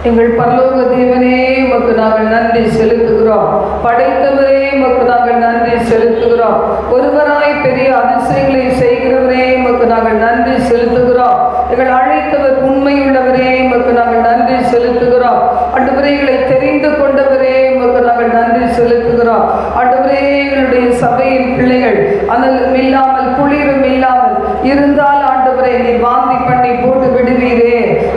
எங்கள் பரலோக தேவனே, உமக்கு நாங்கள் நன்றி செலுத்துகிறோம். படைத்தவரே, உமக்கு நாங்கள் நன்றி செலுத்துகிறோம். ஒருவராய் பெரிய அதிசயங்களை செய்கிறவரே, உமக்கு நாங்கள் நன்றி செலுத்துகிறோம். எங்கள் அழைத்தவர் உண்மையுள்ளவரே, உமக்கு நாங்கள் நன்றி செலுத்துகிறோம். ஆண்டவரே, எங்களை தெரிந்து கொண்டவரே, உமக்கு நாங்கள் நன்றி செலுத்துகிறோம். ஆண்டவரே, எங்களுடைய சபையின் பிள்ளைகள் அனலும் இல்லாமல் குளிரும் இல்லாமல் இருந்தால் ஆண்டவரே, நீ வாந்தி பண்ணி போட்டு விடுவீரே.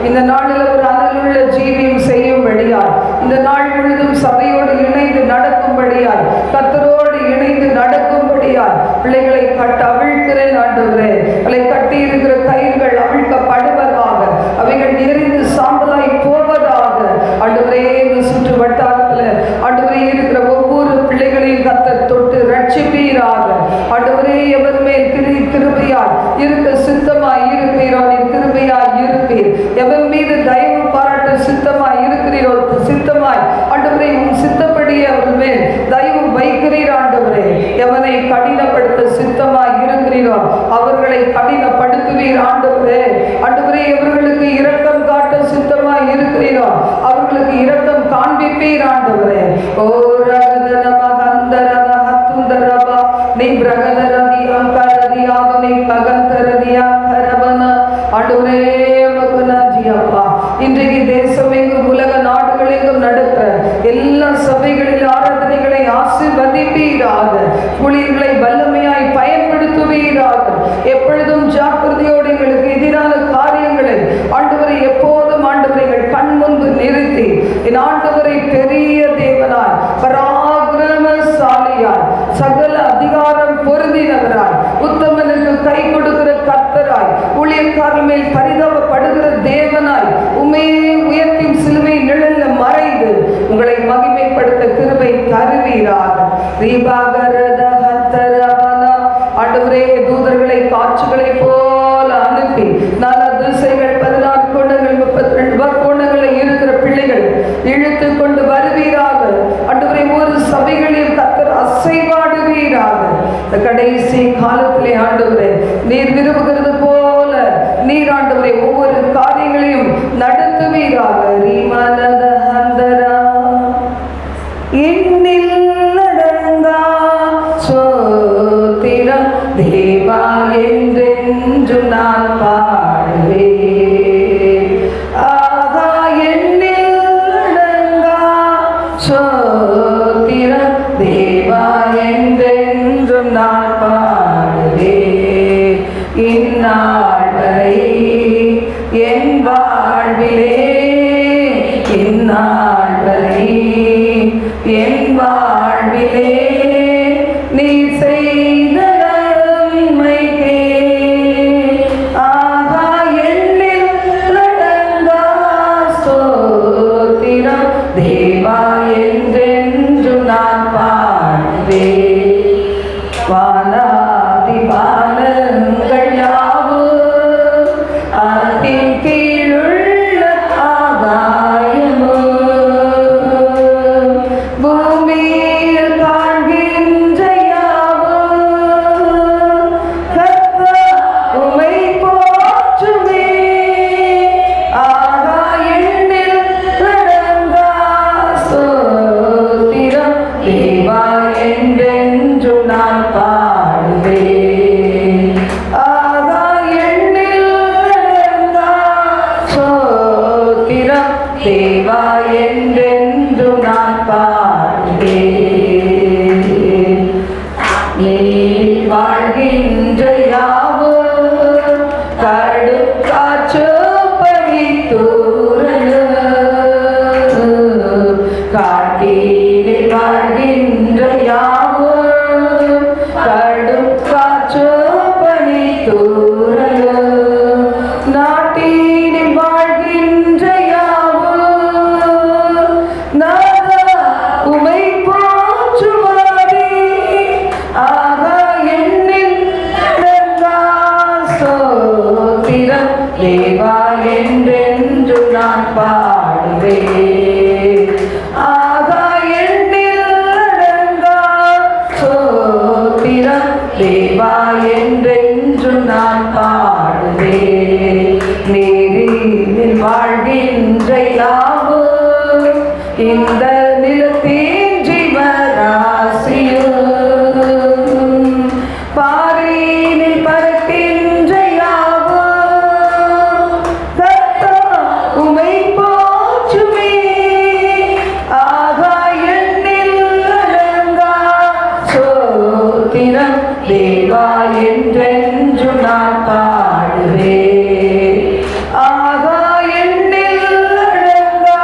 இந்த நாளில் ஒரு அனலுள்ள ஜீவியம் செய்யும்படியால், இந்த நாள் முழுதும் சபையோடு இணைந்து நடக்கும்படியால், கர்த்தரோடு இணைந்து நடக்கும்படியால் பிள்ளைகளை அவிழ்க்கிறேன் ஆண்டவரே. அவளை கட்டி இருக்கிற கயிறுகள் அவிழ்க்கப்படுவதாக, அவைகள் எரிந்து சாம்பலாய் போவதாக. ஆண்டவரே, இந்த சுற்று வட்டாரத்தில் ஆண்டவரே இருக்கிற ஒவ்வொரு பிள்ளைகளையும் கர்த்தர் தொட்டு ரட்சிப்பீராக. ஆண்டவரே, எவர் மேல் கிருபையாய் இருக்க சித்தமாய் இருப்பீரோ, நீர் கிருபையாய் இருப்பீர். எவர் மீது தயவு பாராட்ட சித்தமாய் இருக்கிறீரோ, சித்தமாய் ஆண்டவரே உன் சித்தப்படி அவர் மேல் தயவு வைக்கிறீர். ஆண்டவரே, எவனை கடினப்படுத்த சித்தமாய் இருக்கிறீரோ அவர்களை கடினப்படுத்துவீர். ஆண்டவரே, ஆண்டவரே, எவர்களுக்கு இரக்கம் காட்ட சித்தமாய் இருக்கிறீரோ அவர்களுக்கு இரக்கம் காண்பிப்பீர். ஆண்டவரே, ஓ ரகதனம கந்தரன ஹத்துந்தரபா நீ பிரகதரதி அங்கரதி ஆவனி பகந்தரதியா கரபன. ஆண்டவரே, உமக்கு நன்றி அப்பா. இன்றைக்கு தேசம் எங்கும் உலக நாடுகள் எங்கும் நடக்கிற எல்லா சபைகளில் ஆராதனைகளை ஆசீர்வதிப்பீராக. ஊழியர்களை வல்லமையாய் பயன்படுத்துவீராக. எப்பொழுதும் ஜாக்கிரதையோடு எங்களுக்கு எதிரான காரியங்களை ஆண்டவரை எப்போதும் ஆண்டவரை எங்கள் கண் முன்பு நிறுத்தி, என் ஆண்டவரை பெரிய தேவனாய் பராக்கிரமசாலியாய் சகல அதிகாரம் பொருந்தினவராய் உத்தமனுக்கு கை கொடுக்கிற கர்த்தராய் ஊழியக்காரர் மேல் பரிதாபப்படுகிற தேவனாய் உம்மையே உயர்த்தி சிலுவை நிழல்ல மறைந்து உங்களை மகிமைப்படுத்த கிருபை தருவீராக. ஆண்டவரே, தூதர்களை காட்சிகளை போல அனுப்பி நல்ல திசைகள் 16 கோணங்கள் 32 கோணங்களை இருக்கிற பிள்ளைகள் இழுத்து கொண்டு வருவீராக. ஆண்டவரே, ஒரு சபைகளில் கர்த்தர் அசைவாடுவீராக. இந்த கடைசி காலத்திலே ஆண்டவரே, நீர் விரும்புகிறது போல நீர் ஆண்டவரே ஒவ்வொரு காரியங்களையும் நடத்துவீராக. ரீமனத ஹந்தரா இன்னில் நடங்கா சோத்திரம் தேவா என்றென்று நான் பாடுவேன். ஆகா என்னில் நடங்கா சோத்திரம் தேவா என்றென்று நான் பாடுவேன். இந்நாள் வரை என் வாழ்விலே, இந்நாள் வரை என் வாழ்விலே நீ செய்த நன்மைக்கே ஆகா என்னில் நடங்கா ஸ்தோத்திரம் தேவா என்றென்று நான் பாடுவேன். வானாதி வானங்கள் யாவும் அதின் கீழுள்ள ஆகாயமும் பூமியில் காண்கின்ற யாவும் கர்த்தர் உம்மை போற்றுமே. ஆகா என்னில் நடங்கா ஸ்தோத்திரம் தேவா என்றென்று நான் பாடுவேன். ஆகா என்னில் நடங்கா ஸ்தோத்திரம் தேவா என்றென்று நான் பாடுவேன். நீர் வாழ்கின்ற யாவும் கடுக்காற்று பனித்தூறலு காட்டிலே வாழ்கின்ற யாவும் கடுக்காற்று பனித்தூறலு நாட்டினில் வாழ்கின்ற யாவும் நாதா உம்மை போற்றுவாரே. ஆகா என்னில் நடங்கா ஸ்தோத்திரம் தேவா என்றென்று நான் பாடுவேன். ஆகா என்னில் நடங்கா ஸ்தோத்திரம் தேவா என்றென்று நான் பாடுவேன். நீரினில் வாழ்கின்ற யாவும் நான் பாடுவேன். ஆகா எண்ணில் அடங்கா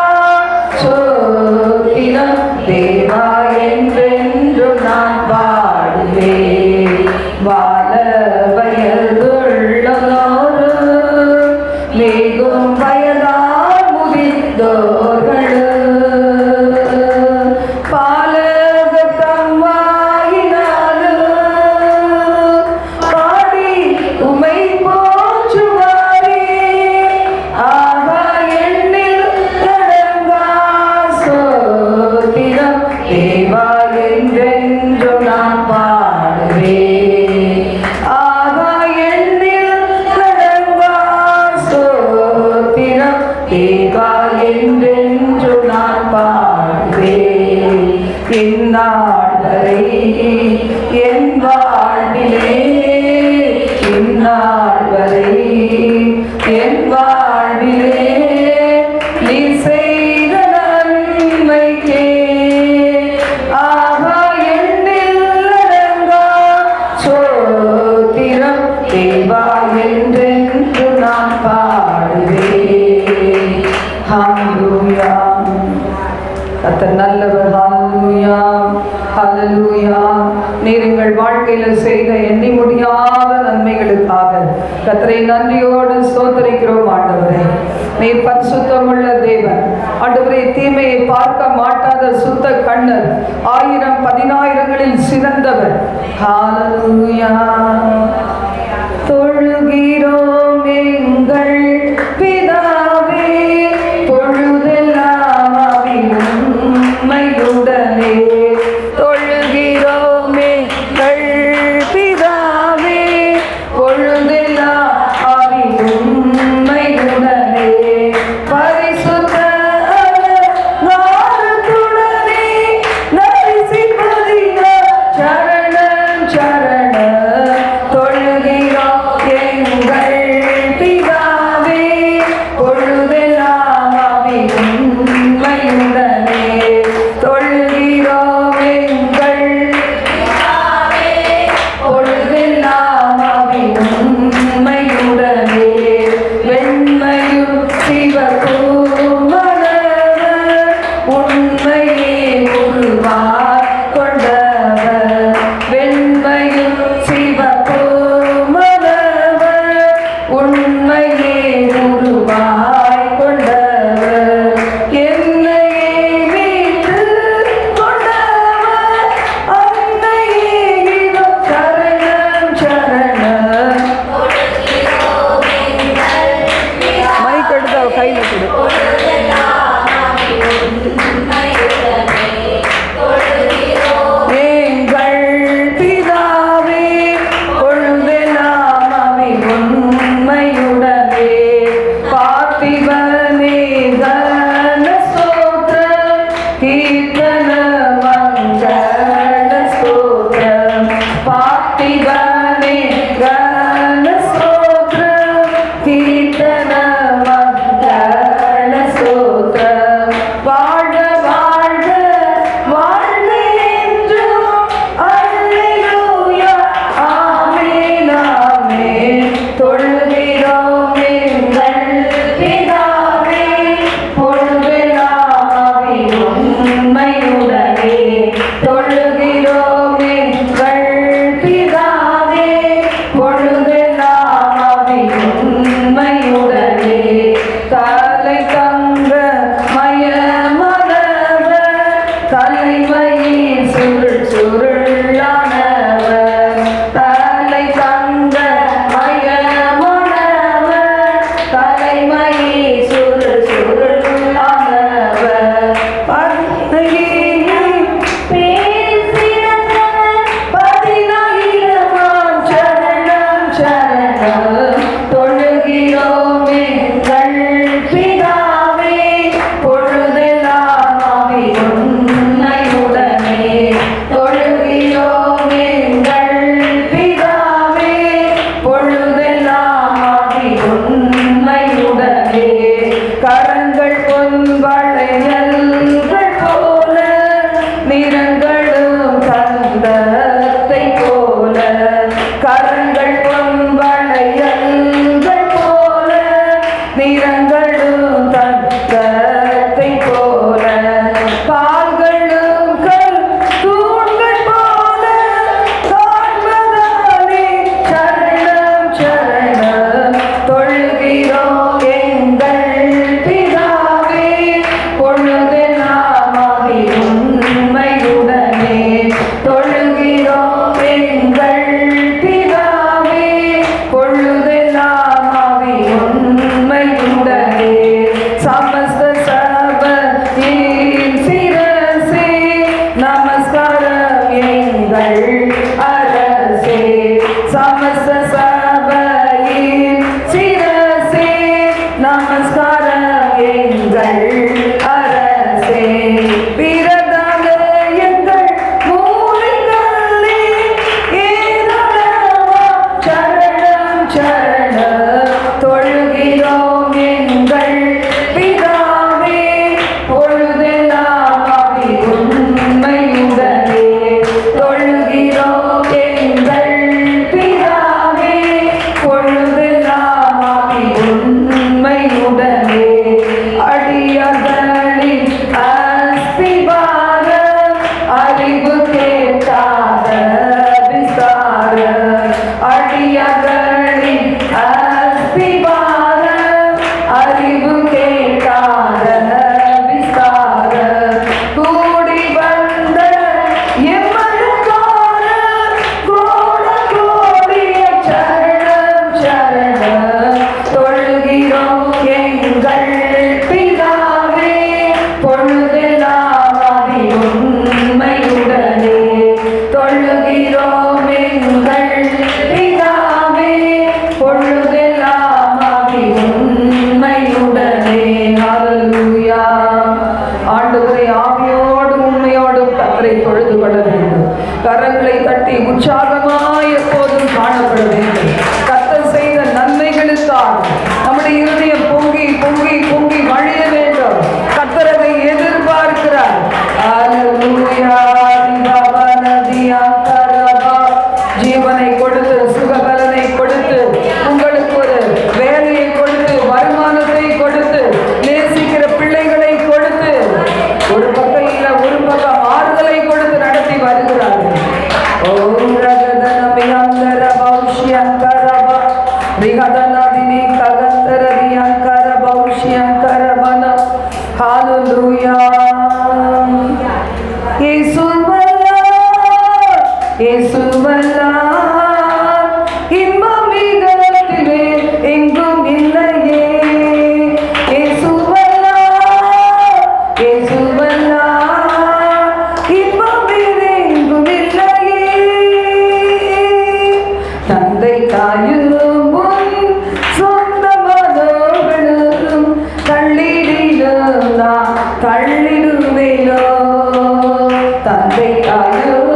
சோத்திரம் தேவா என்றென்று நான் பாடுவேன். வாழ வயதுள்ளதோடு மிகும் வயதால் முதிர்ந்தோர்கள் என் வாழ்விலே இந்நாள் வரை என் வாழ்விலே நீ செய்த நன்மைக்கே ஆகா எண்ணில் அடங்கா சோத்திரம் தேவா என்றென்று நான் பாடுவேன். ஹல்லேலூயா. கர்த்தர் நல்லவர். ஹல்லேலூயா, ஹல்லேலூயா. நீர் எங்கள் வாழ்க்கையில செய்த எண்ணி முடியாத நன்மைகளுக்காக கர்த்தரை நன்றியோடு ஸ்தோத்திரிக்கிறோம். ஆண்டவரே, நீர் பரிசுத்தமுள்ள தேவன். ஆண்டவரே, தீமையை பார்க்க மாட்டாத சுத்த கண்ணர், 1000 10,000ங்களில் சிறந்தவர். ஹல்லேலூயா. தொழுகிறோம் எங்கள் பிதாவே, பொழுதெல்லாம் உம்மையுடனே. தொழுகிறோம் எங்கள் பிதாவே, பொழுதெல்லாம் உம்மையுடனே. பரிசுத்த நாமத்துடனே தரிசிப்பதின சரணம் சரணம். தொழுகிறோம் சரணம் தொழுகிறோம் எங்கள் பிதாவே பொழுதெல்லாம் ஆவி உண்மையுடனே தொழுகிறோம் எங்கள் பிதாவே பொழுதெல்லாம் ஆவி உண்மையுடனே அடியர்களின் அஸ்திபாரம் அறிவு கேட்டாத விசார அடியர்களின் அஸ்திபாரம் அறிவு கேட்டாத விசார கூடி வந்த எம்மனுக்கான கோட கோடிய சரணம் சரணம் தொழுகிறோம் எங்கள் பிதாவே பொழுதெல்லாம் ஆவி உண்மையுடனே தொழுகிறோம் எங்கள் பிதாவே பொழுதெல்லாம் ஆவி உண்மையுடனே. ஹல்லேலூயா. ஆண்டவரை ஆவியோடு உண்மையோடும் கர்த்தரை தொழுது கொள்ள வேண்டும். கரங்களை தட்டி உற்சாகமாய் எப்போதும் காணப்பட வேண்டும். கர்த்தர் செய்த நன்மைகளுக்காக நம்முடைய இருதயம் பொங்கி பொங்கி பொங்கி வழிய வேண்டும். கர்த்தர் அதை எதிர்பார்க்கிறார். ஹல்லேலூயா. ஜீவனை கொடுத்து சுகபலனை கொடுத்து உங்களுக்கு ஒரு வேலையை கொடுத்து வருமானத்தை கொடுத்து நேசிக்கிற பிள்ளைகளை கொடுத்து ஒரு பக்கம் இல்ல ஒரு பக்கம் ஆறுதலை கொடுத்து நடத்தி வருகிறார்கள். ஓம் ரகதனமி அந்தர பௌஷ்யங்கரப ரிகதனதினி ககந்தரதி அங்கர பௌஷ்யங்கரபன. ஹல்லேலூயா. இயேசுவல்லார் இன்பம் மிகத்திலே எங்கும் இல்லையே. இயேசுவல்லார் இயேசுவல்லார் இன்பம் எங்கும் இல்லையே. தந்தை தாயும் உன் சொந்தமானவர்களும் தள்ளிடிலும் நான் தள்ளிடுவேனோ. தந்தை தாயும்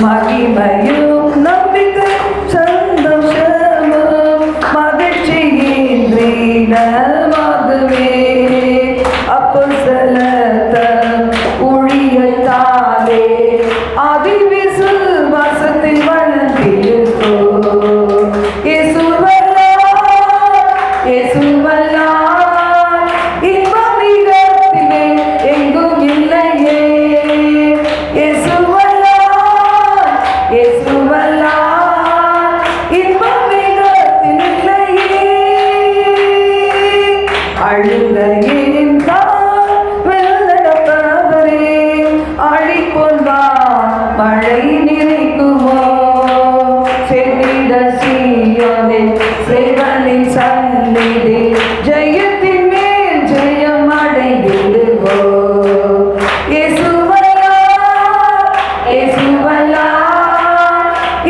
மகிமையும் நம்பிக்கை சந்தோஷமும் மகிழ்ச்சியின் வீணமாகவே அப்போஸ்தலர் ஊழியத்தாலே அதி விசுவாசத்தில் வளர்ந்திருக்கோ. இயேசுவல்லார் இன்பம் மிகத்திலே எங்கும் இல்லையே. அழுகையின் வெள்ளடப்பவரே ஆடிக்கொண்டான் மழை நிறைக்குமோ. சென்றிட சீயோனே சேவனின் சந்நிதி ஜெயத்தின் மேல் ஜெயம் அடைந்திடுவோ.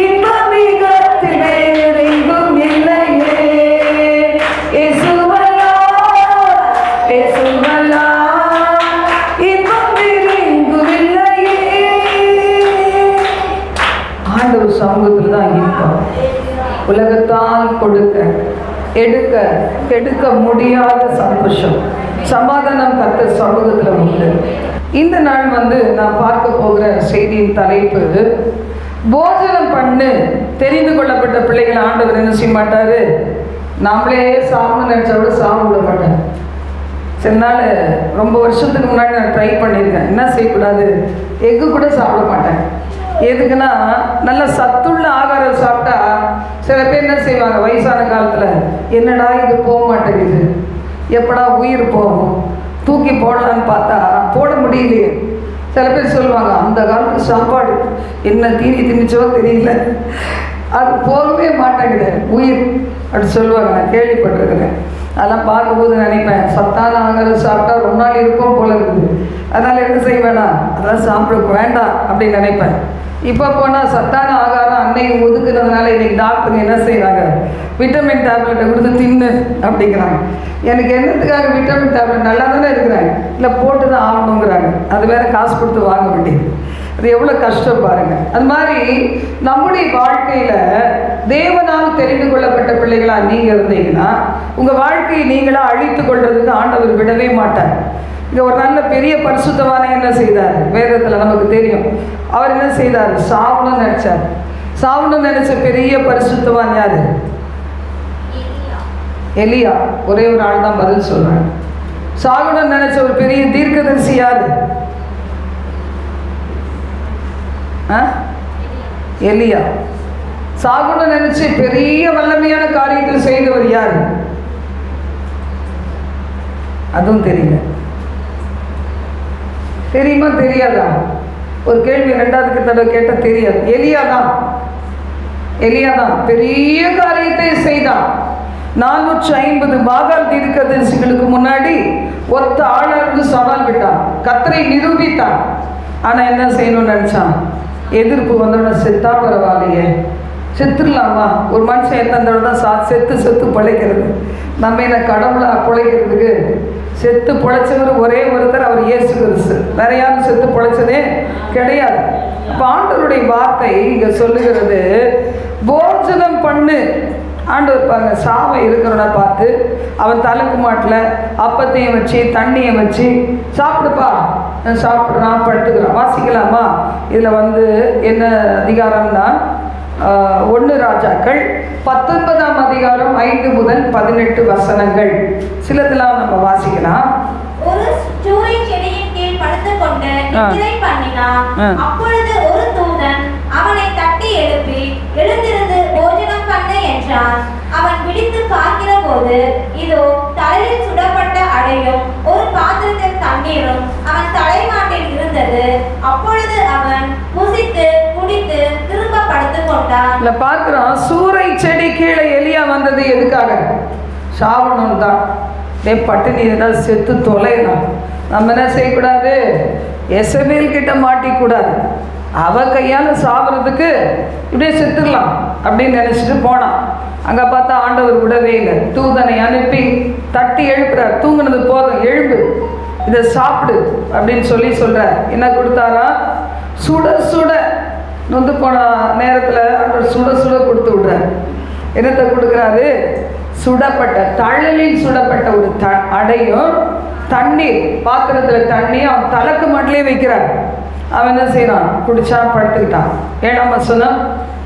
இன்பம் மிகத்திலே எங்கும் இல்லையே. இன்பம் உலகத்தால் கொடுக்க எடுக்க கெடுக்க முடியாத சந்தோஷம், சமாதானம் கர்த்தர் சமூகத்தில் உண்டு. இந்த நாள் நான் பார்க்க போகிற செய்தியின் தலைப்பு, போஜனம் பண்ணு. தெரிந்து கொள்ளப்பட்ட பிள்ளைகளை ஆண்டவர் என்ன செய்ய மாட்டாரு, நாமளே சாப்பிட நினைச்சா கூட சாப்பிட மாட்டேன். சில நாள் ரொம்ப வருஷத்துக்கு முன்னாடி நான் ட்ரை பண்ணியிருக்கேன். என்ன செய்யக்கூடாது, எக்கு கூட சாப்பிட மாட்டேன். எதுக்குன்னா, நல்ல சத்துள்ள ஆகாரம் சாப்பிட்டா சில பேர் என்ன செய்வாங்க, வயசான காலத்தில் என்னடா இது போக மாட்டேங்குது, எப்படா உயிர் போகும், தூக்கி போடலான்னு பார்த்தா போட முடியலையே. சில பேர் சொல்லுவாங்க, அந்த காலத்து சாப்பாடு என்ன தீனி திணிச்சோ தெரியல, அது போகவே மாட்டேங்குது உயிர் அப்படி சொல்லுவாங்க. நான் கேள்விப்பட்டிருக்கிறேன். அதெல்லாம் பார்க்கும்போது நினைப்பேன், சத்தான ஆகாரம் சாப்பிட்டா ரொம்ப நாள் இருப்போம் போல இருக்குது, அதனால் என்ன செய்ய வேணாம், அதெல்லாம் சாப்பிட வேண்டாம் அப்படின்னு நினைப்பேன். இப்போ போனால் சத்தான ஆகாரம் அன்னைக்கு ஒதுக்குறதுனால இன்றைக்கி டாக்டருங்க என்ன செய்கிறாங்க, விட்டமின் டேப்லெட்டை கொடுத்து தின்னு அப்படிங்கிறாங்க. எனக்கு என்னத்துக்காக விட்டமின் டேப்லெட், நல்லா தானே இருக்கிறேன், இல்லை போட்டு தான் ஆகணுங்கிறாங்க. அது வேறு காசு கொடுத்து வாங்க வேண்டியது. அது எவ்வளோ கஷ்டம் பாருங்கள். அது மாதிரி நம்முடைய வாழ்க்கையில் தேவனால் தெரிந்து கொள்ளப்பட்ட பிள்ளைகளாக நீங்கள் இருந்தீங்கன்னா உங்கள் வாழ்க்கையை நீங்களாக அழித்து கொள்றதுக்கு ஆண்டவர் விடவே மாட்டார். இங்கே ஒரு நல்ல பெரிய பரிசுத்தவான என்ன செய்தார், வேதத்தில் நமக்கு தெரியும். அவர் என்ன செய்தார், சாவணும்னு நினைச்சார். சாவணும்னு நினைச்ச பெரிய பரிசுத்தவான் யாரு, எலியா. ஒரே ஒரு ஆள் தான் பதில் சொல்றாங்க. சாகணும்னு நினைச்ச ஒரு பெரிய தீர்க்கதரிசி யாரு, எலியா. சாகணும்னு நினைச்சு பெரிய வல்லமையான காரியத்தில் செய்தவர் யாரு, அதுவும் தெரியல. தெரியுமா தெரியாதா, ஒரு கேள்வி ரெண்டாவதுக்கு தடவை கேட்டால் தெரியாது. எலியா தான் பெரிய காரியத்தை செய்தான். 450 பாகால் தீர்க்கதரிசிகளுக்கு முன்னாடி ஒத்த ஆளர்ந்து சவால் விட்டான், கர்த்தரை நிரூபித்தான். ஆனால் என்ன செய்யணும்னு நினச்சான், எதிர்ப்பு வந்தோட செத்தா பரவாயில்லையே, செத்துடலாமா, ஒரு மனுஷன் எத்தனை தடவை தான் செத்து பிழைக்கிறது, நம்ம என்ன கடவுளாக பிழைக்கிறதுக்கு. செத்து பிழைச்சவர் ஒரே ஒருத்தர், அவர் இயேசு கிறிஸ்து. வேற யாரும் செத்து பிழைச்சதே கிடையாது. அப்போ ஆண்டவருடைய வார்த்தை இங்கே சொல்லுகிறது, போஜனம் பண்ணு. ஆண்டவர் பாருங்க, சாவை இருக்கிறவனை பார்த்து அவன் தலைக்கு மாட்டில் அப்பத்தையும் வச்சு தண்ணியை வச்சு சாப்பிடுப்பா, நான் சாப்பிட்றான் படுத்துக்கிறான். வாசிக்கலாமா? இதில் என்ன அதிகாரம்னா 1 ராஜாக்கள் 19ஆம் அதிகாரம் 5 முதல் 18 வசனங்கள். சிலதெல்லாம் நம்ம வாசிக்கலாம். ஒரு சூறை செடியின் கீழ் படுத்துக்கொண்டு நித்திரை பண்ணினான். அப்பொழுது ஒரு தூதன் அவனை தட்டி எழுப்பி, எழுந்திருந்து போஜனம் பண்ணு என்றான். அவன் விழித்து பார்க்கிற போது இதோ தலையில் சுடப்பட்ட அடையும் ஒரு பாத்திரத்தில் தண்ணீரும் அவன் தலைமாட்டில் இருந்தது. அப்பொழுது அவன் புசித்து குடித்து திரும்ப படுத்துக் கொண்டான். இல்ல பார்க்கிறோம், சூறை செடி கீழே எலியா வந்தது எதுக்காக, சாவணும் தான். பட்டினி ஏதாவது செத்து தொலைணும். நம்ம என்ன செய்யக்கூடாது, எசபேல் கிட்ட மாட்டிக்கூடாது. அவ கையால் சாப்பிட்றதுக்கு இப்படியே செத்துடலாம் அப்படின்னு நினச்சிட்டு போனான். அங்கே பார்த்தா ஆண்டவர் விடவே இல்லை. தூதனை அனுப்பி தட்டி எழுப்புறார். தூங்குனது போதும், எழுப்பு, இதை சாப்பிடு அப்படின்னு சொல்கிறார். என்ன கொடுத்தாரா, சுட சுட நொந்து போன நேரத்தில் ஆண்டவர் சுட சுட கொடுத்து விடுறார். என்னத்தை கொடுக்குறாரு, சுடப்பட்ட தழலில் சுடப்பட்ட ஒரு அடையும் தண்ணீர், பாத்திரத்தில் தண்ணி அவன் தலைக்கு மட்டும் வைக்கிறார். அவன் என்ன செய்யறான், குடிச்சா படுத்துக்கிட்டான். 7ஆம் வசனம்,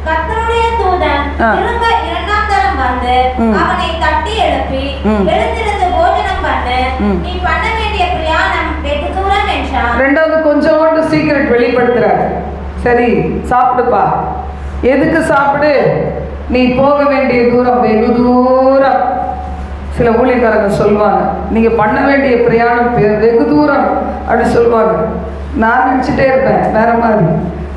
கர்த்தருடைய தூதன் திரும்ப 2ஆம் தரம் வந்து அவனை தட்டி எழுப்பி, எழுந்திருந்து போஜனம் பண்ணு, நீ பண்ண வேண்டிய பிரயாணம் வெகு தூரம் என்றான். ரெண்டாவது கொஞ்சோண்டு சீக்கிரட் வெளிப்படுத்துறார். சரி சாப்பிடுப்பா. எதுக்கு சாப்பிடு, நீ போக வேண்டிய தூரம் வெகு தூரம். சில ஊழியக்காரங்க சொல்லுவாங்க, நீங்கள் பண்ண வேண்டிய பிரயாணம் வெகு தூரம் அப்படி சொல்லுவாங்க. நான் நினச்சிட்டே இருப்பேன் வேற மாதிரி.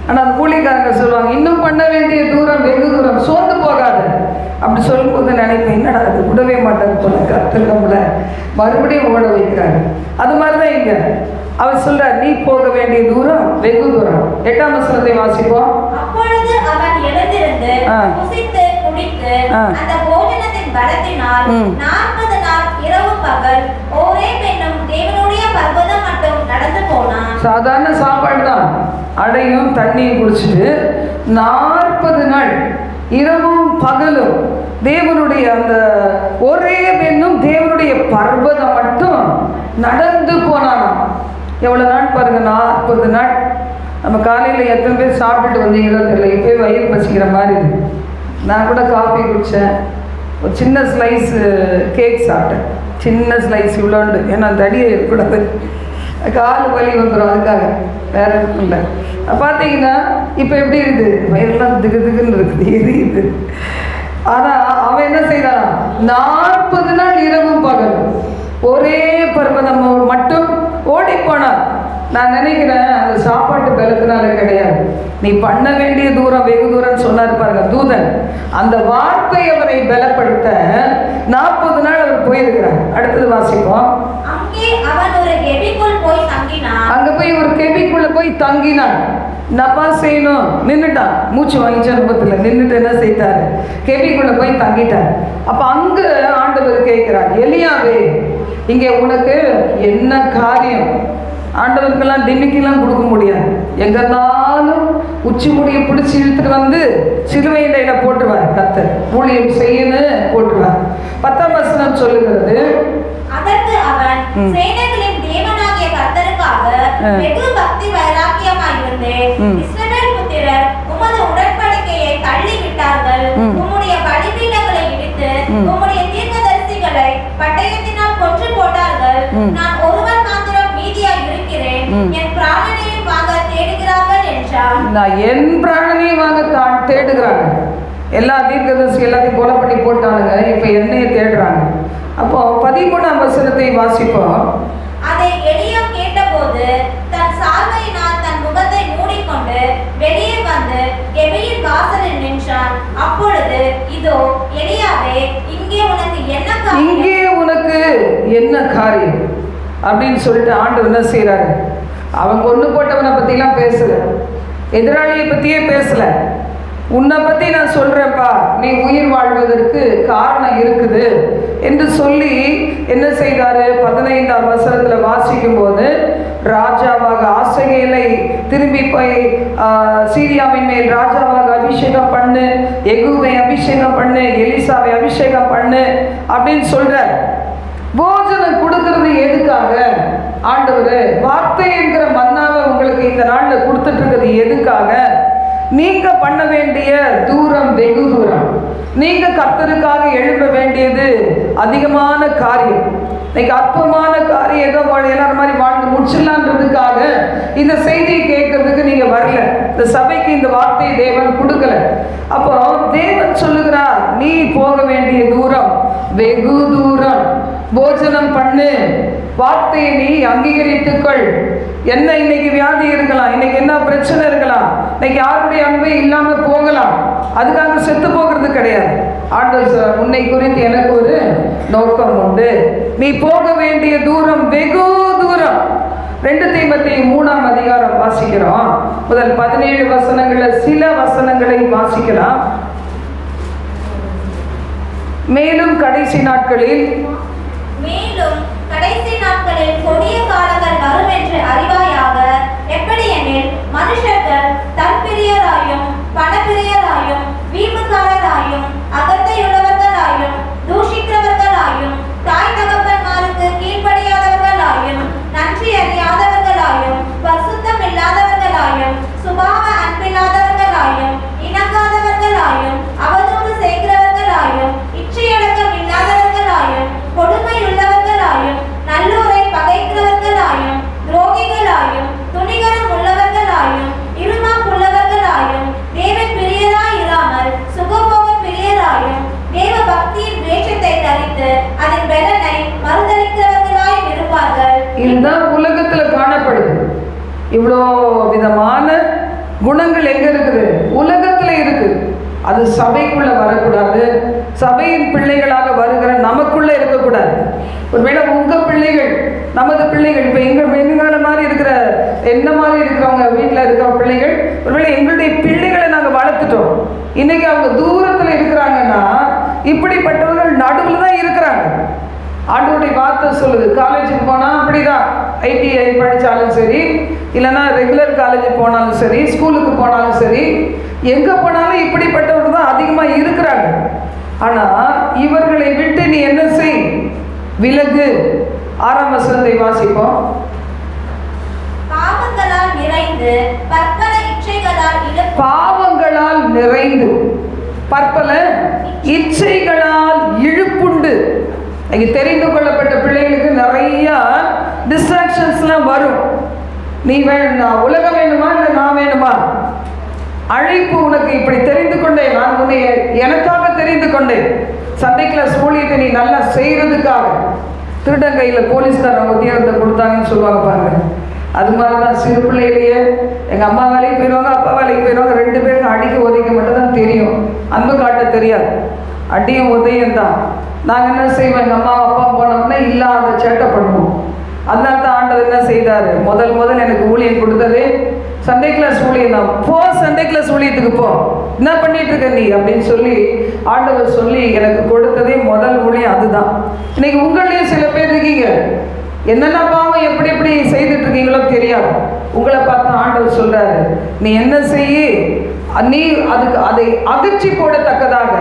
ஆனால் அந்த ஊழியக்காரங்க சொல்லுவாங்க, இன்னும் பண்ண வேண்டிய தூரம் வெகு தூரம், சோர்ந்து போகாது அப்படி சொல்லும்போது நினைப்பேன், என்னடா அது விடவே மாட்டார் போல, கர்த்தர் நம்மளை மறுபடியும் ஓட வைக்கிறாரு. அது மாதிரி தான் இங்கே அவர் சொல்றார், நீ போக வேண்டிய தூரம் வெகு தூரம். 8ஆம் வசனத்தை வாசிப்போம். அப்பொழுது அவன் எழுந்திருந்து புசித்து குடித்து அந்த போஜனத்தின் பலத்தினால் 40 நாள் இரவு பகல் ஒரே பெண்ணும் தேவனுடைய பர்வதம் மட்டும் நடந்து போனான். சாதாரண சாப்பாடு தான், அடையும் தண்ணியும் குடிச்சிட்டு 40 நாள் இரவும் பகலும் தேவனுடைய அந்த ஒரே பெண்ணும் தேவனுடைய பர்வதம் மட்டும் நடந்து போனானாம். எவ்வளோ நாள் பாருங்க, 40 நாள். நம்ம காலையில் எத்தனை பேர் சாப்பிட்டுட்டு வந்தீங்களோ தெரியல, இப்போ வயிறு பசிக்கிற மாதிரி இருக்கு. நான் கூட காஃபி குடித்தேன், ஒரு சின்ன ஸ்லைஸு கேக் சாப்பிட்டேன், சின்ன ஸ்லைஸ் இவ்வளோண்டு. ஏன்னா அந்த அடியை இருக்கக்கூடாது, கால் வலி வந்துடும், அதுக்காக வேற எதுவும் இல்லை. பார்த்தீங்கன்னா இப்போ எப்படி இருக்குது, வயிறுலாம் திகு திகுன்னு இருக்குது, எரியுது. ஆனால் அவன் என்ன செய்தான், 40 நாள் இரவும் பகலும் ஒரே பர்வதம் மட்டும் ஓடி போனான். நான் நினைக்கிறேன் அந்த சாப்பாட்டு பலத்தினால கிடையாது, நீ பண்ண வேண்டிய தூரம் வெகு தூரம் சொன்னார் பாருங்க தூதன். அந்த வார்த்தை அவரை பலப்படுத்த 40 நாள் அவர் போயிருக்கிறார். அடுத்தது வாசிப்போம். அங்க போய் ஒரு கெபிக்குள்ள போய் தங்கினான். நப்பா செய்யணும், நின்றுட்டான், மூச்சு வாங்கிச்ச அனுபவத்தில் நின்றுட்டு என்ன செய்தார், கெபிக்குள்ள போய் தங்கிட்டார். அப்ப அங்க ஆண்டவர் கேட்கிறார், எலியாவே இங்கே உனக்கு என்ன காரியம்? ஆண்டவருக்கெல்லாம் டிமிக்கெல்லாம் கொடுக்க முடியாது, எங்கன்னாலும் உச்சி முடியை பிடிச்சி இழுத்துட்டு வந்து சிலுவையில போட்டுருவார். கர்த்தர் ஊழியம் செய்யணும் போட்டுருவார். 10ஆம் வசனம் சொல்லுகிறது, அதற்கு அவன் சேனைகளின் தேவனாகிய கர்த்தருக்காக வெகு பக்தி வைராக்கியமாய் இருந்து இஸ்ரவேல் புத்திரர் உமது உடன்படிக்கையை தள்ளி விட்டார்கள், உம்முடைய பலிபீடங்களை இடித்து உம்முடைய தீர்க்கதரிசிகளை பட்டயத்தினால் கொன்று போட்டார்கள். நான் ஒருவன் மாத்திரம் மீதியாய் இருக்கிறேன், என் பிராணனையும் வாங்க தேடுகிறார்கள் என்றான். நான் என் பிராணனையும் வாங்க தேடுகிறாங்க. எல்லா தீர்க்கதரிசி எல்லாத்தையும் கொலை பண்ணி போட்டானுங்க, இப்ப என்னைய தேடுறாங்க. அப்போ 13ஆம் வசனத்தை வாசிப்போம். அதை எலியா கேட்டபோது தன் சால்வையினால் தன் முகத்தை மூடிக்கொண்டு வெளியே வந்து கெபியின் வாசலில் நின்றான். அப்பொழுது இதோ எலியாவே, இங்கே உனக்கு என்ன காரியம் அப்படின்னு சொல்லிட்டு ஆண்டவர் என்ன செய்யறாரு, அவன் கொண்டு போட்டவனை பத்திலாம் பேசல, எதிராளியை பத்தியே பேசல, உன்னை பத்தி நான் சொல்றேன்ப்பா, நீ உயிர் வாழ்வதற்கு காரணம் இருக்குது என்று சொல்லி என்ன செய்தாரு. 15ஆம் வசனத்துல வாசிக்கும் போது, ராஜாவாக ஆசகேலை திரும்பி போய் சீரியாவின் மேல் ராஜாவாக அபிஷேகம் பண்ணு, எகுவை அபிஷேகம் பண்ணு, எலிசாவை அபிஷேகம் பண்ணு அப்படின்னு சொல்றார். போஜனம் கொடுக்கறது எதுக்காக? ஆண்டவர் வார்த்தை என்கிற மன்னாவை உங்களுக்கு இந்த நாள்ல கொடுத்துட்டு இருக்கிறது எதுக்காக? நீங்க பண்ண வேண்டிய தூரம் வெகு தூரம், நீங்க கர்த்தருக்காக எழும்ப வேண்டியது அதிகமான காரியம். இன்னைக்கு அற்பமான காரியம் ஏதோ எல்லாரும் மாதிரி வாழ்ந்து முடிச்சிடலான்றதுக்காக இந்த செய்தியை கேட்கறதுக்கு நீங்க வரல, இந்த சபைக்கு இந்த வார்த்தையை தேவன் கொடுக்கல. அப்போ தேவன் சொல்லுகிறார், நீ போக வேண்டிய தூரம் வெகு தூரம். போஜனம் பண்ணு, வார்த்தையை நீ அங்கீகரித்துக்கள். என்ன இன்னைக்கு வியாதி இருக்கலாம், இன்னைக்கு என்ன பிரச்சனை இருக்கலாம், இன்னைக்கு யாருடைய அன்பே இல்லாம போகலாம், அதுக்காக செத்து போகிறது கிடையாது. ஆண்டவர் உன்னை குறித்து எனக்கு ஒரு நோக்கம் உண்டு, நீ போக வேண்டிய தூரம் வெகு தூரம். 2 தீமோத்தேயு 3ஆம் அதிகாரம் வாசிக்கிறோம். முதல் 17 வசனங்கள்ல சில வசனங்களை வாசிக்கலாம். மேலும் கடைசி நாட்களில் கொடிய காலங்கள் வரும் என்று அறிவாயாக. எப்படி எனில் மனுஷர்கள் தற்பிரியராயும் பணப்பிரியராயும் வீம்புக்காரராயும் அகத்தையுள்ளவர்களாயும் தூஷிக்கிறவர்களாயும் தாய் தகப்பன்மாருக்கு கீழ்ப்படியாதவர்களாயும் நன்றி அறியாதவர்களாயும் பரிசுத்தம் இல்லாதவர்களாயும் சுபாவ அன்பில்லாதவர்களாயும் இணங்காதவர்களாயும் அவதூறு செய்கிறவர்களாயும் இச்சையடக்கம் இல்லாதவர்களாயும் கொடுமையுள்ளவர்களாயும் நல்லோரை பகைக்கிறவர்களாயும் துரோகிகளாயும் துணிகரம் உள்ளவர்களாயும் இருமாப்புள்ளவர்களாயும் தேவ பிரியராய் இராமல் சுகபோக பிரியராயும் தேவ பக்தியின் வேஷத்தை தரித்து அதன் பலனை மறுதளிக்கிறவர்களாயும் இருப்பார்கள். இதுதான் உலகத்துல காணப்படுது. இவ்வளோ விதமான குணங்கள் எங்க இருக்குது? உலகத்துல இருக்கு. அது சபைக்குள்ள வரக்கூடாது, சபையின் பிள்ளைகளாக வருகிற நமக்குள்ள இருக்கக்கூடாது. ஒருவேளை உங்க பிள்ளைகள் நமது பிள்ளைகள் இப்போ எங்கால மாதிரி இருக்கிற என்ன மாதிரி இருக்கிறவங்க வீட்டில் இருக்கிற பிள்ளைகள் ஒருவேளை எங்களுடைய பிள்ளைகளை நாங்கள் வளர்த்துட்டோம், இன்னைக்கு அவங்க தூரத்தில் இருக்கிறாங்கன்னா இப்படிப்பட்டவர்கள் நடுவில் தான் இருக்கிறாங்க. ஆண்டவருடைய வார்த்தை சொல்லுது, காலேஜுக்கு போனால் அப்படிதான், ஐடிஐ படித்தாலும் சரி, இல்லைன்னா ரெகுலர் காலேஜுக்கு போனாலும் சரி, ஸ்கூலுக்கு போனாலும் சரி, எங்கே போனாலும் இப்படிப்பட்டவர்கள் தான் அதிகமாக இருக்கிறாங்க. ஆனால் இவர்களை விட்டு நீ என்ன செய், விலகு. 6ஆம் வசனத்தை வாசிப்போம். பாவங்களால் நிறைந்து பற்பல இச்சைகளால் இழுப்புண்டு. இங்கே தெரிந்து கொள்ளப்பட்ட பிள்ளைகளுக்கு நிறைய டிஸ்ட்ராக்ஷன்ஸ்லாம் வரும். நீ வேணுமா, உலகம் வேணுமா, இல்லை நான் வேணுமா? அழைப்பு உனக்கு இப்படி தெரிந்து கொண்டேன், நான் உன்னை எனக்காக தெரிந்து கொண்டேன். சண்டே கிளாஸ் ஊழியத்தை நீ நல்லா செய்கிறதுக்காக. திருடன் கையில் போலீஸ்காரங்க உத்தியோகத்தை கொடுத்தாங்கன்னு சொல்லுவாங்க பாருங்க. அது மாதிரி தான் சிறு பிள்ளையிலேயே எங்கள் அம்மா வேலைக்கு போயிடுவாங்க, அப்பா வேலைக்கு போயிடுவாங்க. 2 பேருக்கும் அடிக்க உதைக்க மட்டும் தான் தெரியும், அன்பு காட்ட தெரியாது. அடியும் உதயம் தான். நாங்கள் என்ன செய்வோம், எங்கள் அம்மா அப்பா போனோம்னா இல்லாத சேட்டை பண்ணுவோம். அதனால தான் ஆண்டவர் என்ன செய்தார், முதல் எனக்கு ஊழியம் கொடுத்தது சண்டே கிளாஸ் ஊழியம் தான். போ, சண்டே கிளாஸ் ஊழியத்துக்கு போ, என்ன பண்ணிட்டு இருக்க நீ அப்படின்னு சொல்லி ஆண்டவர் சொல்லி எனக்கு கொடுத்ததே முதல் ஊழியம் அதுதான். இன்னைக்கு உங்களையும் சில பேர் இருக்கீங்க, என்னென்ன பாவம் எப்படி எப்படி செய்துட்டு இருக்கீங்களோ தெரியாது. உங்களை பார்த்து ஆண்டவர் சொல்றாரு, நீ என்ன செய்ய, நீ அதுக்கு அதை அதிர்ச்சி போடத்தக்கதாக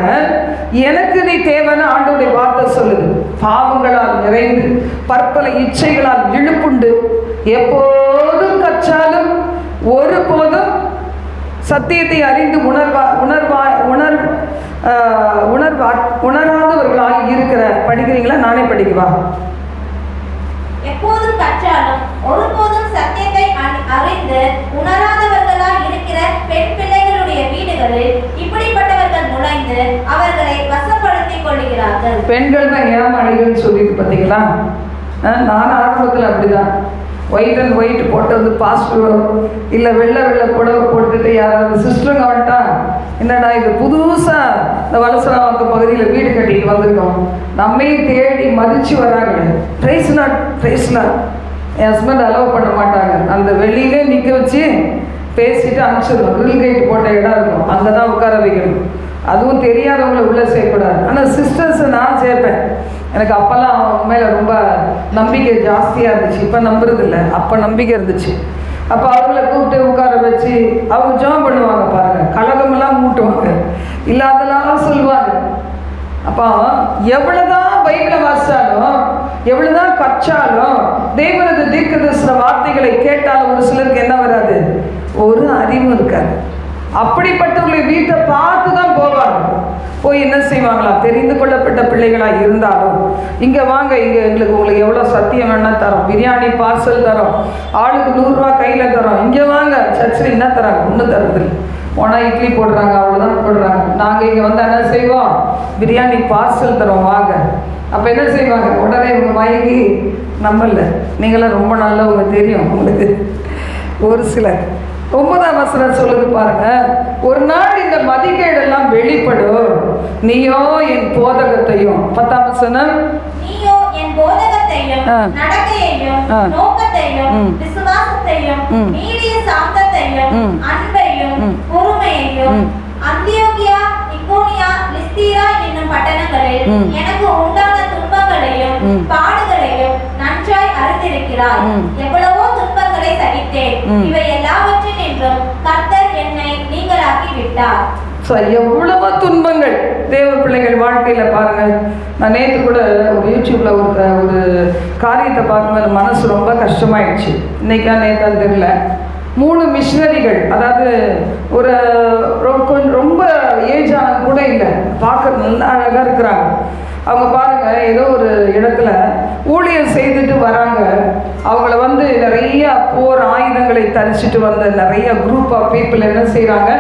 எனக்கு நீ தேவைன்னு ஆண்டவருடைய வார்த்தை சொல்லுது. பாவங்களால் நிறைந்து பற்பல இச்சைகளால் இழுப்புண்டு எப்போதும் கற்றாலும் ஒருபோதும் சத்தியத்தை அறிந்து உணராதவர்களாக இருக்கிற. படிக்கிறீங்களா? நானே படிக்கவா? எப்போதும் கற்றாலும் ஒருபோதும் சத்தியத்தை அறிந்து உணராதவர்களாய் இருக்கிற பெண் பிள்ளைகளுடைய வீடுகளில் இப்படிப்பட்டவர்கள் நுழைந்து அவர்களை வசப்படுத்திக் கொள்கிறார்கள். பெண்கள் தான் ஏமாளிகள் சொல்லிட்டு பார்த்தீங்களா? நான் ஆரம்பத்தில் அப்படிதான் ஒயிட் அண்ட் ஒயிட் போட்டு வந்து பாஸ்டர் இல்லை வெள்ளை புடவை போட்டுட்டு யாராவது சிஸ்டருங்க வந்துட்டா, என்னடா இது புதுசாக இந்த வலசராவாக்க பகுதியில் வீடு கட்டிட்டு வந்திருக்கோம், நம்மையும் தேடி மதித்து வராங்க. ப்ரைஸ்லாம் என் ஹஸ்பண்ட் அலோவ் பண்ண மாட்டாங்க. அந்த வெளியிலே நிற்க வச்சு பேசிட்டு அனுப்பிச்சிடுவோம். ரில் கைட் போட்ட இடம் இருக்கும், அங்கே தான் உட்கார வைக்கணும். அதுவும் தெரியாதவங்களை உள்ளே சேர்க்கக்கூடாது. ஆனால் சிஸ்டர்ஸை நான் சேர்ப்பேன். எனக்கு அப்போல்லாம் அவங்க மேலே ரொம்ப நம்பிக்கை ஜாஸ்தியாக இருந்துச்சு. இப்போ நம்புறது இல்லை, அப்போ நம்பிக்கை இருந்துச்சு. அப்போ அவங்கள கூப்பிட்டு உட்கார வச்சு அவங்க ஜெபம் பண்ணுவாங்க பாருங்கள், கலகமெல்லாம் மூட்டுவாங்க, இல்லாதெல்லாம் சொல்லுவாங்க. அப்போ எவ்வளோதான் பைபிளை வாசித்தாலும் எவ்வளோதான் கற்றாலும் தேவனது தீர்க்கதரிசன வார்த்தைகளை கேட்டாலும் ஒரு சிலருக்கு என்ன வராது, ஒரு அறிவும் இருக்காது. அப்படிப்பட்டவர்களை வீட்டை பார்த்து தான் போவாங்க. போய் என்ன செய்வாங்களா, தெரிந்து கொள்ளப்பட்ட பிள்ளைகளாக இருந்தாலும் இங்கே வாங்க, இங்கே உங்களுக்கு எவ்வளோ சத்தியம் வேணால் தரோம், பிரியாணி பார்சல் தரோம், ஆளுக்கு 100 ரூபா கையில் தரோம், இங்கே வாங்க. சர்ச்சில் என்ன தராங்க, ஒன்றும் தரதில்லை. போனால் இட்லி போடுறாங்க, அவ்வளோதான் போடுறாங்க. நாங்கள் இங்கே வந்து என்ன செய்வோம், பிரியாணி பார்சல் தரோம் வாங்க. அப்போ என்ன செய்வாங்க, உடனே இவங்க வாங்கி நம்மள நீங்களாம் ரொம்ப நல்லவங்க தெரியும் உங்களுக்கு. ஒரு சிலர் 9ஆம் வசனம் சொல்லுது பாருங்க, ஒரு நாள் இந்த மதிகேடெல்லாம் வெளிப்படும், நீயோ என் போதகத்தையும். 10ஆம் வசனம், நீயோ என் போதகத்தையும் நடக்கையையும் நோக்கத்தையும் விசுவாசத்தையும் நீடிய சாந்தத்தையும் அன்பையும் பொறுமையையும் அந்தியோகியா இக்கோனியா லிஸ்திரா என்னும் பட்டணங்களில் எனக்கு உண்டான துன்பங்களையும் பாடுகளையும் நன்றாய் அறிந்திருக்கிறாய். எவ்வளவோ துன்பங்களை சகித்தேன், இவை எல்லாவற்றினின்றும் கர்த்தர் என்னை நீங்களாக்கி விட்டார். எவ்வளவோ துன்பங்கள் தேவ பிள்ளைகள் வாழ்க்கையில் பாருங்கள். நான் நேற்று கூட ஒரு யூடியூப்பில் ஒரு காரியத்தை பார்க்கும்போது மனசு ரொம்ப கஷ்டமாயிடுச்சு. இன்னைக்கா நேற்றான்னு தெரியல, 3 மிஷினரிகள், அதாவது ஒரு ரொம்ப ஏஜான கூட இல்லை, பார்க்க நல்லா அழகாக இருக்கிறாங்க. அவங்க பாருங்கள், ஏதோ ஒரு இடத்துல ஊழியம் செய்துட்டு வராங்க. அவங்கள வந்து நிறைய போர் ஆயுதங்களை தரிச்சிட்டு வந்த நிறைய குரூப் ஆஃப் பீப்புள் என்ன செய்கிறாங்க,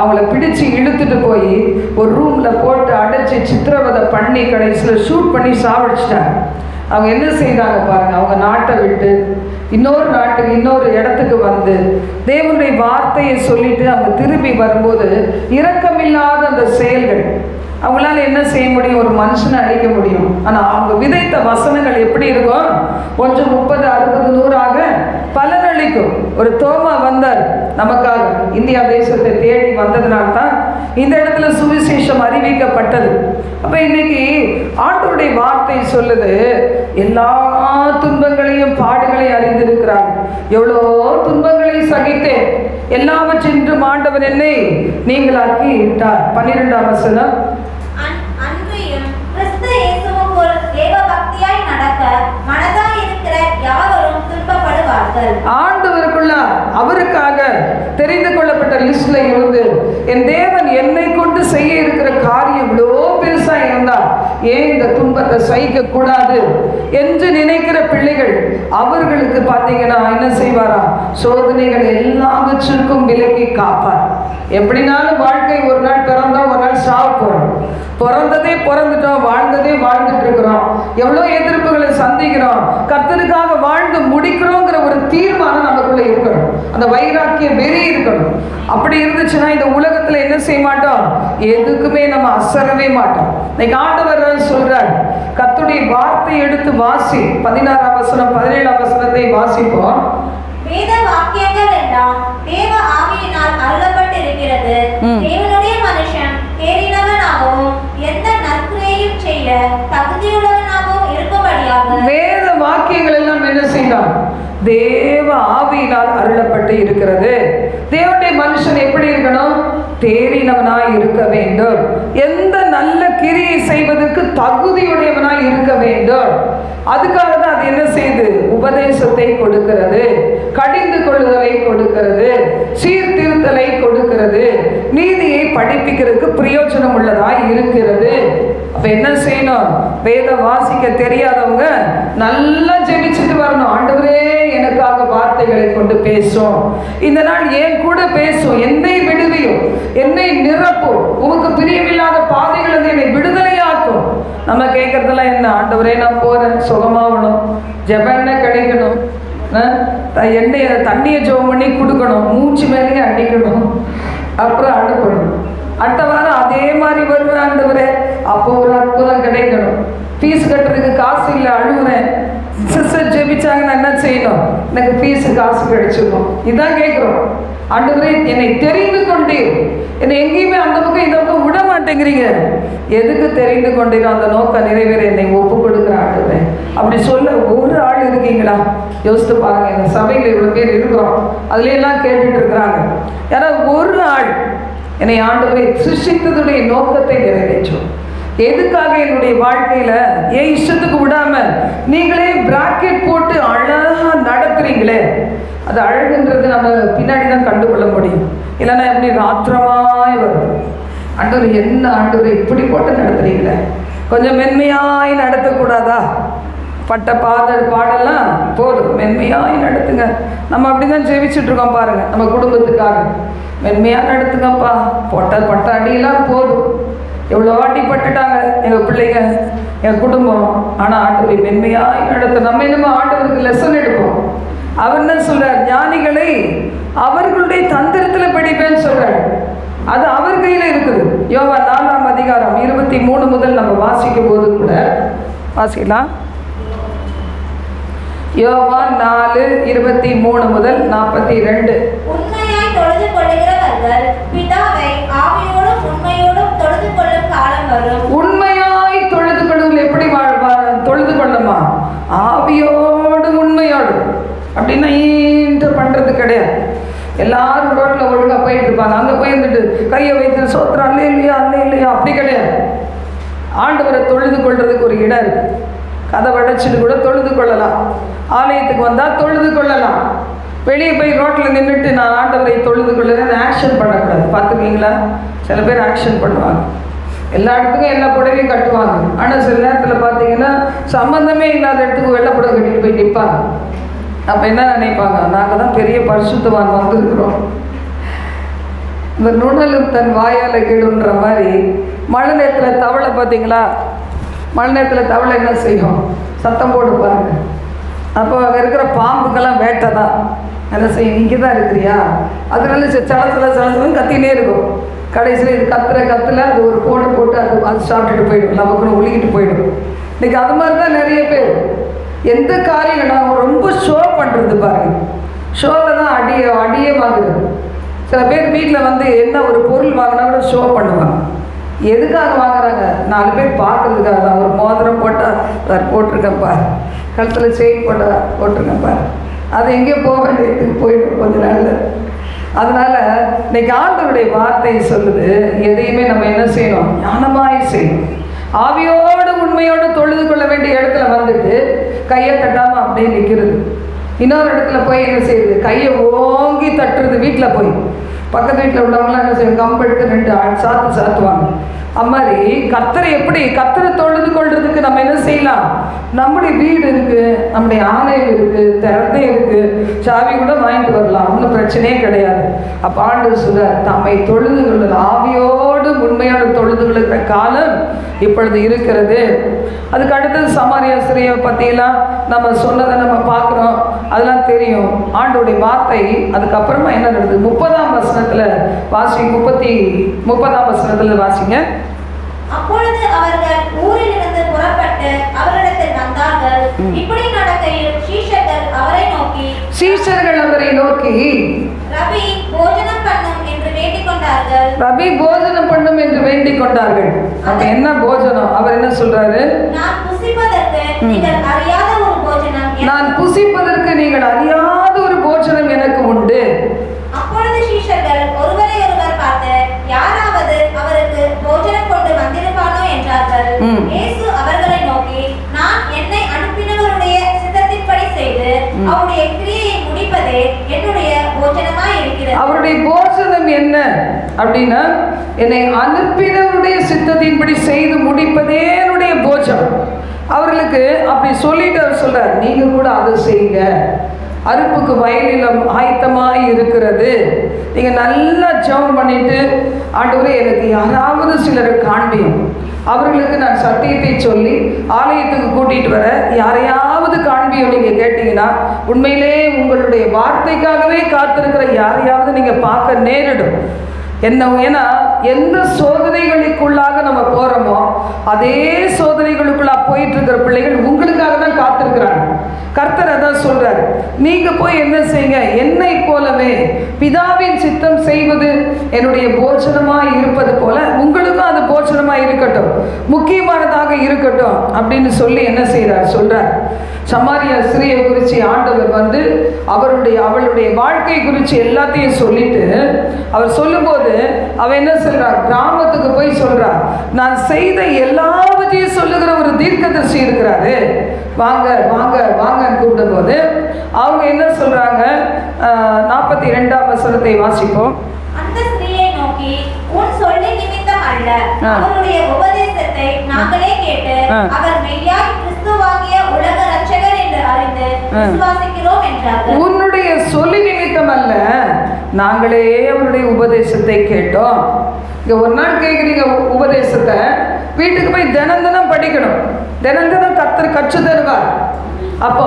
அவங்கள பிடிச்சி இழுத்துட்டு போய் ஒரு ரூமில் போட்டு அடைச்சி சித்திரவதை பண்ணி கடைசியில் ஷூட் பண்ணி சாவடிச்சிட்டாங்க. அவங்க என்ன செய்தாங்க பாருங்கள், அவங்க நாட்டை விட்டு இன்னொரு நாட்டுக்கு இன்னொரு இடத்துக்கு வந்து தேவனுடைய வார்த்தையை சொல்லிட்டு அவங்க திரும்பி வரும்போது இரக்கமில்லாத அந்த செயல்கள். அவங்களால என்ன செய்ய முடியும், ஒரு மனுஷனை அழிக்க முடியும். ஆனால் அவங்க விதைத்த வசனங்கள் எப்படி இருக்கும், கொஞ்சம் 30, 60, 100 பலனளிக்கும். ஒரு தோமா வந்தார் நமக்காக, இந்தியா தேசத்தை தேடி வந்ததுனால்தான் இந்த இடத்துல சுவிசேஷம் அறிவிக்கப்பட்டது. அப்போ இன்னைக்கு ஆண்டவருடைய வார்த்தை சொல்லுது, எல்லா துன்பங்களையும் பாடுகளையும் அறிந்திருக்கிறார். எவ்வளோ துன்பங்களை சகித்தேன், எல்லாவற்றின்றும் ஆண்டவர் என்னை நீங்களாக்கி விட்டார். 12ஆம் வசனம். அன்றியும் கிறிஸ்து இயேசுவுக்குள் தேவபக்தியாய் நடக்க மனதாய் இருக்கிற யாவரும் துன்பப்படுவார்கள். ஆண்டவருக்குள்ள அவருக்காக தெரிந்து கொள்ளப்பட்ட லிஸ்ட்ல இருந்து என் தேவன் என்னை கொண்டு செய்ய இருக்கிற காரியம் இவ்வளோ பெருசா இருந்தா ஏன் இந்த துன்பத்தை சகிக்க கூடாது என்று நினைக்கிற பிள்ளைகள் அவர்களுக்கு பார்த்தீங்கன்னா என்ன செய்வாரா? சோதனைகள் எல்லாவற்றிற்கும் விலக்கி காப்பார். எப்படினாலும் வாழ்க்கை ஒரு நாள் பிறந்தோம், ஒரு நாள் சாவ போறோம். பிறந்ததே பிறந்துட்டோம், வாழ்ந்ததே வாழ்ந்துட்டு இருக்கிறோம். எவ்வளோ எதிர்ப்புகளை சந்திக்கிறோம், கர்த்தருக்காக வாழ்ந்து முடிக்கிறோங்கிற ஒரு தீர்மானம் நமக்குள்ள இருக்கணும். அந்த வைராக்கிய வெறி இருக்கணும். அப்படி இருந்துச்சுன்னா இந்த உலகத்துல என்ன செய்ய மாட்டோம், எதுக்குமே நம்ம அசரவே மாட்டோம். இன்னைக்கு ஆண்டவர் சொல்றார், கர்த்தருடைய வார்த்தை எடுத்து வாசி. 16ஆம் வசனம் 17ஆம் வசனத்தை வாசிப்போம். வேத வாக்கியங்கள் எல்லாம் தேவ ஆவியினால் அருளப்பட்டிருக்கிறது. தேவனுடைய மனுஷன் தேறினவனாகவும் எந்த நற்கிரியையும் செய்ய தகுதியுள்ளவனாகவும் இருக்கும்படியாக வேத வாக்கியங்கள் எல்லாம் என்ன செய்யலாம்? தேவ ஆவியினால் அருளப்பட்டு இருக்கிறது. தேவனுடைய மனுஷன் எப்படி இருக்கணும்? தேறினவனாய் இருக்க வேண்டும். எந்த நல்ல கிரியை செய்வதற்கு தகுதியுடையவனாய் இருக்க வேண்டும். அதுக்காக தான் அது என்ன செய்யுது? உபதேசத்தை கொடுக்கிறது, கடிந்து கொள்ளுதலை கொடுக்கிறது, சீர்திருத்தலை கொடுக்கிறது, நீதியை படிப்பிக்கிறதுக்கு பிரயோஜனம் உள்ளதாய் இருக்கிறது. அப்ப என்ன செய்யணும்? வேதம் வாசிக்க தெரியாதவங்க நல்லா ஜெபிச்சுட்டு வரணும். ஆண்டவரே எனக்காக வார்த்தைகளை கொண்டு பேசும், இந்த நாள் என் கூட பேசும், என்னை விடுவியும், என்னை நிரப்பும், உமக்கு பிரியமில்லாத பாதைகள் வந்து என்னை விடுதலையாக்கும். நம்ம கேட்கறதெல்லாம் என்ன? ஆண்டவரே நான் போறேன், சுகமாகணும், ஜெபம் கிடைக்கணும், எண்ணெய் தண்ணியை ஜெபம் பண்ணி கொடுக்கணும், மூச்சு மேலேயே அடிக்கணும், அப்புறம் அனுப்பணும். அடுத்த வாரம் அதே மாதிரி வருவேன் ஆண்டவரே, அப்போ ஒரு அற்புதம் கிடைக்கணும். ஃபீஸ் கட்டுறதுக்கு காசு இல்லை, அழுகுறேன், சிஸ்டர் ஜெபிச்சாங்க, நான் என்ன செய்யணும்? எனக்கு ஃபீஸு காசு கிடைச்சிடணும். இதான் கேட்குறோம். ஆண்டவரே என்னை தெரிந்து கொண்டீர், என்னை எங்கேயுமே அந்த பக்கம் இந்த பக்கம் விட மாட்டேங்கிறீங்க. எதுக்கு தெரிந்து கொண்டீரோ அந்த நோக்கம் நிறைவேற என்னை ஒப்பு கொடுக்குற ஆண்டவரே. அப்படி சொல்ல ஒரு ஆள் இருக்கீங்களா? யோசித்து பாருங்க. இந்த சபையில் இவ்வளோ பேர் இருக்கிறோம், அதுலாம் கேட்டுட்டு இருக்கிறாங்க. யாராவது ஒரு ஆள் என்னை ஆண்டவரை சிருஷ்டித்ததுடைய நோக்கத்தை நிறைவேற்றும், எதுக்காக என்னுடைய வாழ்க்கையில என் இஷ்டத்துக்கு விடாம நீங்களே பிராக்கெட் போட்டு அழகா நடத்துறீங்களே, அது அழகுன்றது நம்ம பின்னாடி தான் கண்டுகொள்ள முடியும். இல்லைன்னா எப்படி ராத்திரமாய் வரும். ஆண்டவர் என்ன ஆண்டவரை இப்படி போட்டு நடத்துறீங்களே, கொஞ்சம் மென்மையாய் நடத்தக்கூடாதா? பட்ட பாடெல்லாம் போதும், மென்மையாய் நடத்துங்க. நம்ம அப்படிதான் ஜெபிச்சுட்டு இருக்கோம் பாருங்க, நம்ம குடும்பத்துக்காக மென்மையாக நடத்துங்கப்பா. பட்ட அடியெல்லாம் போதும். எவ்வளோ அடிப்பட்டுட்டாங்க எங்கள் பிள்ளைங்க, எங்கள் குடும்பம். ஆனால் ஆண்டவரை மென்மையாக நடத்த நம்ம என்னமோ ஆண்டவருக்கு லெசன் எடுப்போம். அவர் என்ன சொல்றார்? ஞானிகளை அவர்களுடைய தந்திரத்தில் படிப்பேன்னு சொல்றார். அது அவர் கையில் இருக்குது. யோவான் 4ஆம் அதிகாரம் 23 முதல் நம்ம வாசிக்கும் போது கூட வாசிக்கலாம். யோவான் 4:23 முதல் 42. உண்மையாய் தொழுது கொள்ளுகிறவர்கள் பிதாவை ஆவியோடும் உண்மையோடும் தொழுது கொள்ளும் காலம் வரும். உண்மையாய் தொழுது கொள்ளுங்கள். எப்படி தொழுது கொள்ளணுமா? ஆவியோடு உண்மையோடு. அப்படின்னா ஈன்ற பண்றது கிடையாது. எல்லாரும் ரோட்ல ஒழுங்கா போயிட்டு இருப்பாங்க, அங்க போய் இருந்துட்டு கையை வைத்து சோத்திரம் அல்ல இல்லையா அல்ல இல்லையா, அப்படி கிடையாது. ஆண்டவரை தொழுது கொள்றதுக்கு ஒரு இடம் இருக்கு. கதை அடைச்சிட்டு கூட தொழுது கொள்ளலாம். ஆலயத்துக்கு வந்தால் தொழுது கொள்ளலாம். வெளியே போய் ரோட்டில் நின்றுட்டு நான் ஆண்டவரை தொழுது கொள்ளுறேன்னு ஆக்ஷன் பண்ணக்கூடாது. பார்த்துருக்கீங்களா? சில பேர் ஆக்ஷன் பண்ணுவாங்க, எல்லா இடத்துக்கும் எல்லா புடவையும் கட்டுவாங்க. ஆனால் சில நேரத்தில் பார்த்தீங்கன்னா சம்மந்தமே இல்லாத இடத்துக்கு வெள்ளை புடவை கட்டிட்டு போய் நிற்பாங்க. அப்போ என்ன நினைப்பாங்க? நாங்கள் தான் பெரிய பரிசுத்தவான் வந்திருக்கிறோம். இந்த நுணலும் தன் வாயால் கெடுன்ற மாதிரி மழை நேரத்தில் தவளை பார்த்தீங்களா? மழை நேரத்தில் தவளை என்ன செய்யும்? சத்தம் போட்டு பாருங்க. அப்போ அங்கே இருக்கிற பாம்புக்கெல்லாம் வேட்டை தான் என்ன செய்யும்? இங்கே தான் இருக்கிறியா? அதனால சலசலன்னு கத்தினே இருக்கும். கடைசியில் இது கத்துல அது ஒரு போட்டு அது சாப்பிட்டுட்டு போயிடும், நமக்குன்னு ஒழுகிட்டு போயிடும். இன்றைக்கி அது மாதிரி தான் நிறைய பேர் எந்த காரியம் நான் ரொம்ப ஷோ பண்ணுறது பாருங்க. ஷோவில் தான் அடியே வாங்குறது. சில பேர் வீட்டில் வந்து என்ன ஒரு பொருள் வாங்கினா கூட ஷோ பண்ணுவாங்க. எதுக்காக வாங்குறாங்க? 4 பேர் பார்க்கறதுக்காக தான். ஒரு மோதிரம் போட்டால் போட்டிருக்கேன் பாரு, கழுத்தில் செயின் போட்டிருக்கேன் பாரு, அது எங்கேயோ போக வேண்டியதுக்கு போயிடும் கொஞ்ச நாளில். அதனால இன்னைக்கு ஆண்டவருடைய வார்த்தை சொல்லுது, எதையுமே நம்ம என்ன செய்யணும்? ஞானமாய் செய்யணும். ஆவியோடு உண்மையோடு தொழுது கொள்ள வேண்டிய இடத்துல வந்துட்டு கையை தட்டாம அப்படியே நிற்கிறது. இன்னொரு இடத்துல போய் என்ன செய்யுது? கையை ஓங்கி தட்டுறது. வீட்டில் போய் பக்கத்து வீட்டில் உள்ளவங்களாம் என்ன செய்யும்? கம்பெடுத்து 2 சாத்துவாங்க. அம்மாதிரி கர்த்தரை எப்படி கர்த்தரை தொழுது கொள்றதுக்கு நம்ம என்ன செய்யலாம்? நம்முடைய வீடு இருக்கு, நம்முடைய ஆலயம் இருக்கு, திறந்தே இருக்கு, சாவி கூட வாங்கிட்டு வரலாம், ஒன்றும் பிரச்சனையே கிடையாது. அப்போ ஆண்டவர் சொல்றார், தம்மை தொழுது கொள்ளுதல், ஆவியோடு உண்மையோடு தொழுது கொள்ளுகிற காலம் இப்பொழுது இருக்கிறது. அதுக்கு அடுத்தது சமாரியா ஸ்திரியை பற்றியெல்லாம் நம்ம சொன்னதை நம்ம பார்க்குறோம், அதெல்லாம் தெரியும். ஆண்டோடைய வார்த்தை அதுக்கப்புறமா என்ன நடக்குது? 30ஆம் வசனத்தில் வாசி, 30ஆம் வசனத்தில் வாசிங்க. அப்பொழுது அவர்கள் ஊரிலிருந்து புறப்பட்டு அவரிடத்தில் வந்தார்கள். இப்படி நடக்கையில் சீஷர்கள் அவரை நோக்கி ரபி போஜனம் பண்ணும் என்று வேண்டிக் கொண்டார்கள். ரபி போஜனம் பண்ணும் என்று வேண்டிக் கொண்டார்கள். அப்ப என்ன போஜனம்? அவர் என்ன சொல்றாரு? நான் புசிப்பதற்கு நீங்கள் அறியாத ஒரு போஜனம் எனக்கு உண்டு. அப்பொழுது சீஷர்கள் ஒருவரை ஒருவர் பார்த்து, யாராவது அவருக்கு போஜனம் கொண்டு வந்திருப்பானோ என்றார்கள். இயேசு அவர்களை நோக்கி, நான் என்னை அனுப்பினவருடைய சித்தத்தின்படி செய்து அவருடைய கிரியையை முடிப்பதே என்னுடைய போஜனமாய் இருக்கிறது. அவருடைய போஜனம் என்ன அப்படின்னா, என்னை அனுப்பினவருடைய சித்தத்தின்படி செய்து முடிப்பதே என்னுடைய போஜனம். அவர்களுக்கு அப்படி சொல்லிட்டு அவர் சொல்றார், நீங்க கூட அதை செய்யுங்க, அறுப்புக்கு வயலிலும் ஆயத்தமாய் இருக்கிறது. நீங்கள் நல்லா ஜெபம் பண்ணிட்டு, ஆண்டவரே எனக்கு யாராவது சிலரை காண்பியும், அவர்களுக்கு நான் சத்தியத்தை சொல்லி ஆலயத்துக்கு கூட்டிகிட்டு வர யாரையாவது காண்பியும் நீங்கள் கேட்டிங்கன்னா, உண்மையிலே உங்களுடைய வார்த்தைக்காகவே காத்திருக்கிற யாரையாவது நீங்கள் பார்க்க நேரிடும். ஏன்னா எந்த சோதனைகளுக்குள்ளாக நம்ம போகிறோமோ அதே சோதனைகளுக்குள்ளாக போயிட்டு இருக்கிற பிள்ளைகள் உங்களுக்காக தான் காத்திருக்கிறாங்க. கர்த்தர் அதான் சொல்றார், நீங்க போய் என்ன செய்யுங்க, என்னை போலவே பிதாவின் சித்தம் செய்வது என்னுடைய போஜனமாய் இருப்பது போல உங்களுக்கும் அது போஜனமாய் இருக்கட்டும், முக்கியமானதாக இருக்கட்டும் அப்படின்னு சொல்லி என்ன செய்யறார்? சொல்றார். சமாரியா ஸ்திரியை குறித்து ஆண்டவர் அவளுடைய வாழ்க்கை குறித்து எல்லாத்தையும் சொல்லிட்டு, அவர் சொல்லும்போது அவன் என்ன சொல்றார்? கிராமத்துக்கு போய் சொல்றார், நான் செய்த எல்லாவற்றையும் சொல்லுகிற ஒரு தீர்க்கதரிசி இருக்கிறாரு, வாங்க வாங்க வாங்கன்னு கூப்பிடும் போது அவங்க என்ன சொல்றாங்க? 42ஆம் வசனத்தை வாசிப்போம். அந்த ஸ்திரியை நோக்கி, உன் சொல்லி நிமித்தம் அல்ல, அவருடைய உபதேசத்தை நாங்களே கேட்டு அவர் மெய்யாய் கிறிஸ்துவாகிய உலக இரட்சகர் என்று அறிந்து விசுவாசிக்கிறோம் என்றார்கள். உன்னுடைய சொல்லி நிமித்தம் அல்ல, நாங்களே அவருடைய உபதேசத்தை கேட்டோம். இங்க ஒரு நாள் கேட்குறீங்க உபதேசத்தை, வீட்டுக்கு போய் தினம் படிக்கணும், தினம் கர்த்தர் கற்று தருவார். அப்போ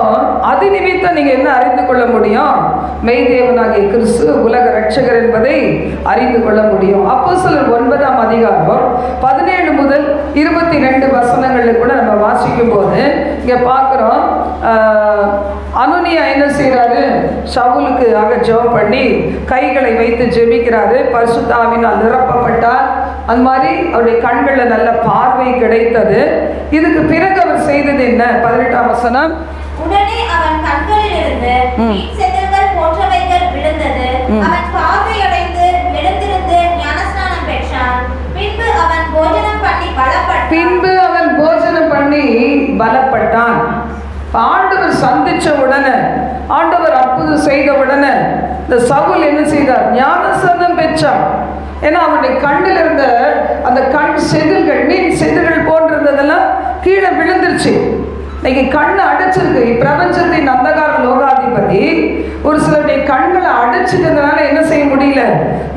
அது நிமித்தம் நீங்க என்ன அறிந்து கொள்ள முடியும்? மெய்தேவனாகிய கிறிஸ்து உலக இரட்சகர் என்பதை அறிந்து கொள்ள முடியும். அப்போஸ்தலர் 9ஆம் அதிகாரம் 17 முதல் 22 வசனங்களில் கூட நம்ம வாசிக்கும் போது இங்க பார்க்கிறோம், அனனியா என்ன செய்யறாரு? சவுலுக்கு ஜெபம் பண்ணி கைகளை வைத்து ஜெபிக்கிறாரு, பரிசுத்த ஆவியினால் நிரப்பப்பட்டார். அந்த மாதிரி அவருடைய கண்களில் நல்ல பார்வை கிடைத்தது. இதுக்கு பிறகு அவர் செய்தது என்ன? 18ஆம் வசனம். உடனே அவன் கண்களிலிருந்து செதில்கள் போன்றவைகள் விழுந்தது, அவன் பார்வையடைந்து எழுந்திருந்து ஞானஸ்நானம் பெற்றான். பின்பு அவன் போஜனம் பண்ணி பலப்பட்டான். ஆண்டவர் சந்திச்ச உடனே, ஆண்டவர் அற்புதம் செய்த உடனே இந்த சவுல் என்ன செய்தார்? ஞானஸ்நானம் பெற்றான். ஏன்னா அவனுடைய கண்ணில் இருந்த அந்த கண் செதில்கள், மீன் செதில்கள் போன்றதெல்லாம் கீழே விழுந்துருச்சு. இன்னைக்கு கண்ணை அடைச்சிருக்கு. பிரபஞ்சத்தின் அந்தகார லோகாதிபதி ஒரு சிலருடைய கண்களை அடைச்சிட்டதுனால என்ன செய்ய முடியல?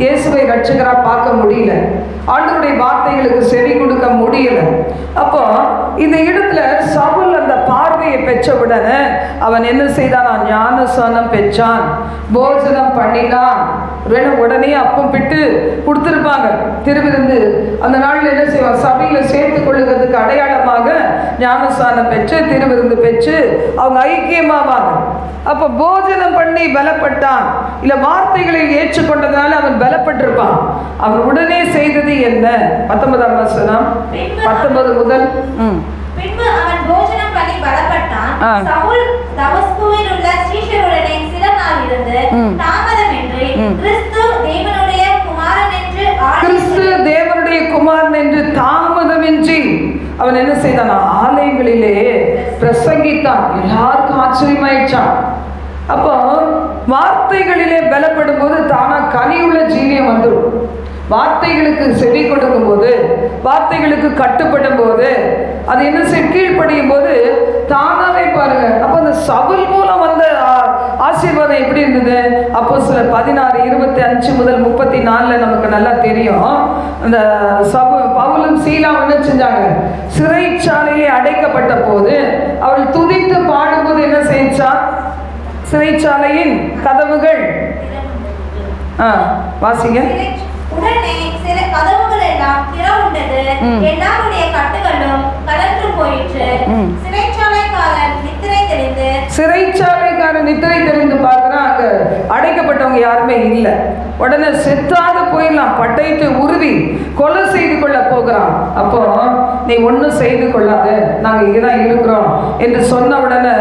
இயேசுவை ரட்சகரா பார்க்க முடியல, ஆண்டவருடைய வார்த்தைகளுக்கு செவி கொடுக்க முடியல. அப்போ இந்த இடத்துல சவுல் அந்த பார்வையை பெற்றவுடனே அவன் என்ன செய்தான்? ஞானஸ்நானம் பெற்றான், போஜனம் பண்ணினான். உடனே அப்பம் பிட்டு கொடுத்துருப்பாங்க திருவிருந்து. அந்த நாளில் என்ன செய்வான்? சபையில் சேர்த்து கொள்ளுகிறதுக்கு அடையாளமாக ஞானஸ்நானம் பெற்று திருவிருந்து பெற்று அவங்க ஐக்கியமாவாங்க. அப்போ போஜனம் பண்ணி பலப்பட்டான், இல்லை வார்த்தைகளை ஏற்றுக்கொண்டதுனால அவன் பலப்பட்டிருப்பான். அவன் உடனே செய்தது என்ன? 19ஆம் வசனம் 19 முதல். பின்பு அவன் போஜனம் பண்ணி பலப்பட்டான். சவுல் தமஸ்குவில் உள்ள சீஷருடனே சில நாள் இருந்து தாமதமின்றி கிறிஸ்து தேவனுடைய குமாரன் என்று கிறிஸ்து தேவனுடைய குமாரன் என்று தாமதமின்றி அவன் என்ன செய்தான்? ஆலயங்களிலே பிரசங்கித்தான். எல்லாருக்கும் ஆச்சரியமாயிடுச்சான். அப்போ வார்த்தைகளிலே பலப்படும் போது தானா கனியுள்ள ஜீவியம் வந்துடும். வார்த்தைகளுக்கு செவி கொடுக்கும் போது, வார்த்தைகளுக்கு கட்டுப்படும் போது, அது என்ன செய்ய கீழ்ப்படியும் போது தானாவே பாருங்க. அப்போ அந்த சவுல் மூலம் வந்த ஆசீர்வாதம் எப்படி இருந்தது? அப்போஸ்தலர் 16:25 முதல் 34 நமக்கு நல்லா தெரியும். அந்த பவுலும் சீலாவும் என்ன செஞ்சாங்க? சிறைச்சாலையிலே அடைக்கப்பட்ட போது அவர்கள் துதித்து பாடும்போது என்ன செய்தா? சிறைச்சாலையின் கதவுகள் வாசிங்க. உடனே சில கதவுகள் எல்லாம் திறவுண்டது, எல்லாருடைய கட்டுகளும் கலன்று போயிற்று. சிறைச்சாலைக்காரன் நித்திரை தெரிந்து பார்க்கிறான். அங்க அடைக்கப்பட்டவங்க யாருமே இல்லை. உடனே செத்தாக போயிடலாம், பட்டயத்தை உருவி கொலை செய்து கொள்ள போகிறான். அப்போ நீ ஒன்றும் செய்து கொள்ளாது, நாங்கள் இங்கேதான் இருக்கிறோம் என்று சொன்ன உடனே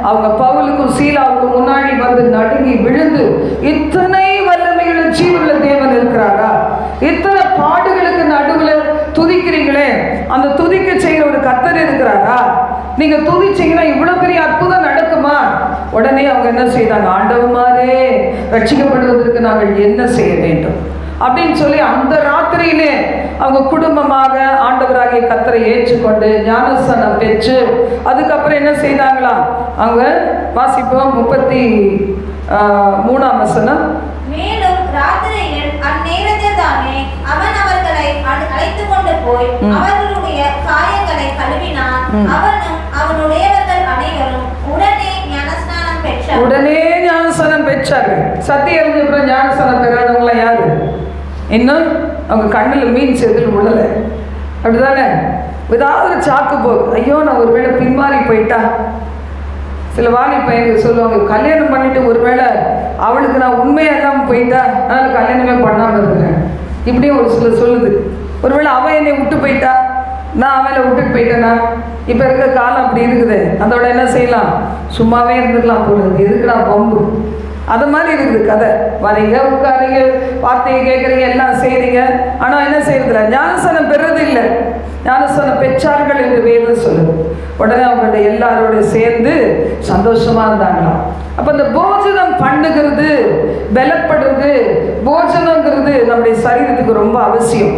அவங்க பவுலுக்கும் சீலாவுக்கும் முன்னாடி வந்து நடுங்கி விழுந்து, இத்தனை வல்லமையுள்ள ஜீவனுள்ள தேவன் இருக்கிறாரா? இத்தனை பாடுகளுக்கு நடுவில் துதிக்கிறீங்களே, அந்த துதிக்க செய்கிற ஒரு கர்த்தர் இருக்கிறாரா? நீங்க துதிச்சீங்கன்னா இவ்வளவு பெரிய அற்புதம் நடக்குமா? உடனே அவங்க என்ன செய்தாங்க? ஆண்டவமாரே, ரட்சிக்கப்படுவதற்கு நாங்கள் என்ன செய்ய வேண்டும் அப்படின்னு சொல்லி அந்த ராத்திரியிலே அவங்க குடும்பமாக ஆண்டவராகிய கர்த்தரை ஏற்றுக்கொண்டு ஞானஸ்நானம் பெற்று அதுக்கப்புறம் என்ன செய்தாங்களா? அவங்க வாசிப்போம் 33ஆம் வசனம். மேலும் ராத்திரியில் அந்நேரத்தில் தானே அவன் அவர்களை அழைத்து கொண்டு போய் அவர்களுடைய காயங்களை கழுவினான். அவனும் அவனுடையவர்கள் அனைவரும் உடனே ஞானஸ்நானம் பெற்றார்கள். சத்தியம் அறிஞ்சப்புறம் ஞானஸ்நானம் பெறாதவங்கள யாரு? இன்னும் அவங்க கண்ணில் மீன் செதில் விடலை, அப்படிதானே? ஏதாவது சாக்கு போக்கு, ஐயோ நான் ஒருவேளை பின்மாறி போயிட்டா. சில வாலி பையனுக்கு சொல்லுவாங்க, கல்யாணம் பண்ணிட்டு ஒருவேளை அவளுக்கு நான் உண்மையாக இல்லாமல் போயிட்டா, அதனால் கல்யாணமே பண்ணாமல் இருக்கிறேன். இப்படியும் ஒரு சில சொல்லுது. ஒருவேளை அவன் என்னை விட்டு போயிட்டா, நான் அவளை விட்டுட்டு போயிட்டேனா? இப்போ இருக்கிற காலம் அப்படி இருக்குது. அதோட என்ன செய்யலாம்? சும்மாவே இருந்துக்கலாம் போடுறது, எதுக்குடா பம்பு? அது மாதிரி இருக்குது கதை. வரீங்க, உட்காரீங்க, வார்த்தையை கேட்குறீங்க, எல்லாம் செய்கிறீங்க, ஆனால் என்ன செய்யறதில்ல? ஞானஸ்நானம் பெறுறது இல்லை. ஞானஸ்நானம் பெற்றார்கள் என்று வேதம் சொல்லுது. உடனே அவங்களுடைய எல்லாரோட சேர்ந்து சந்தோஷமா இருந்தாங்களாம். அப்போ இந்த போஜனம் பண்ணுகிறது, பலப்படுறது, போஜனங்கிறது நம்முடைய சரீரத்துக்கு ரொம்ப அவசியம்.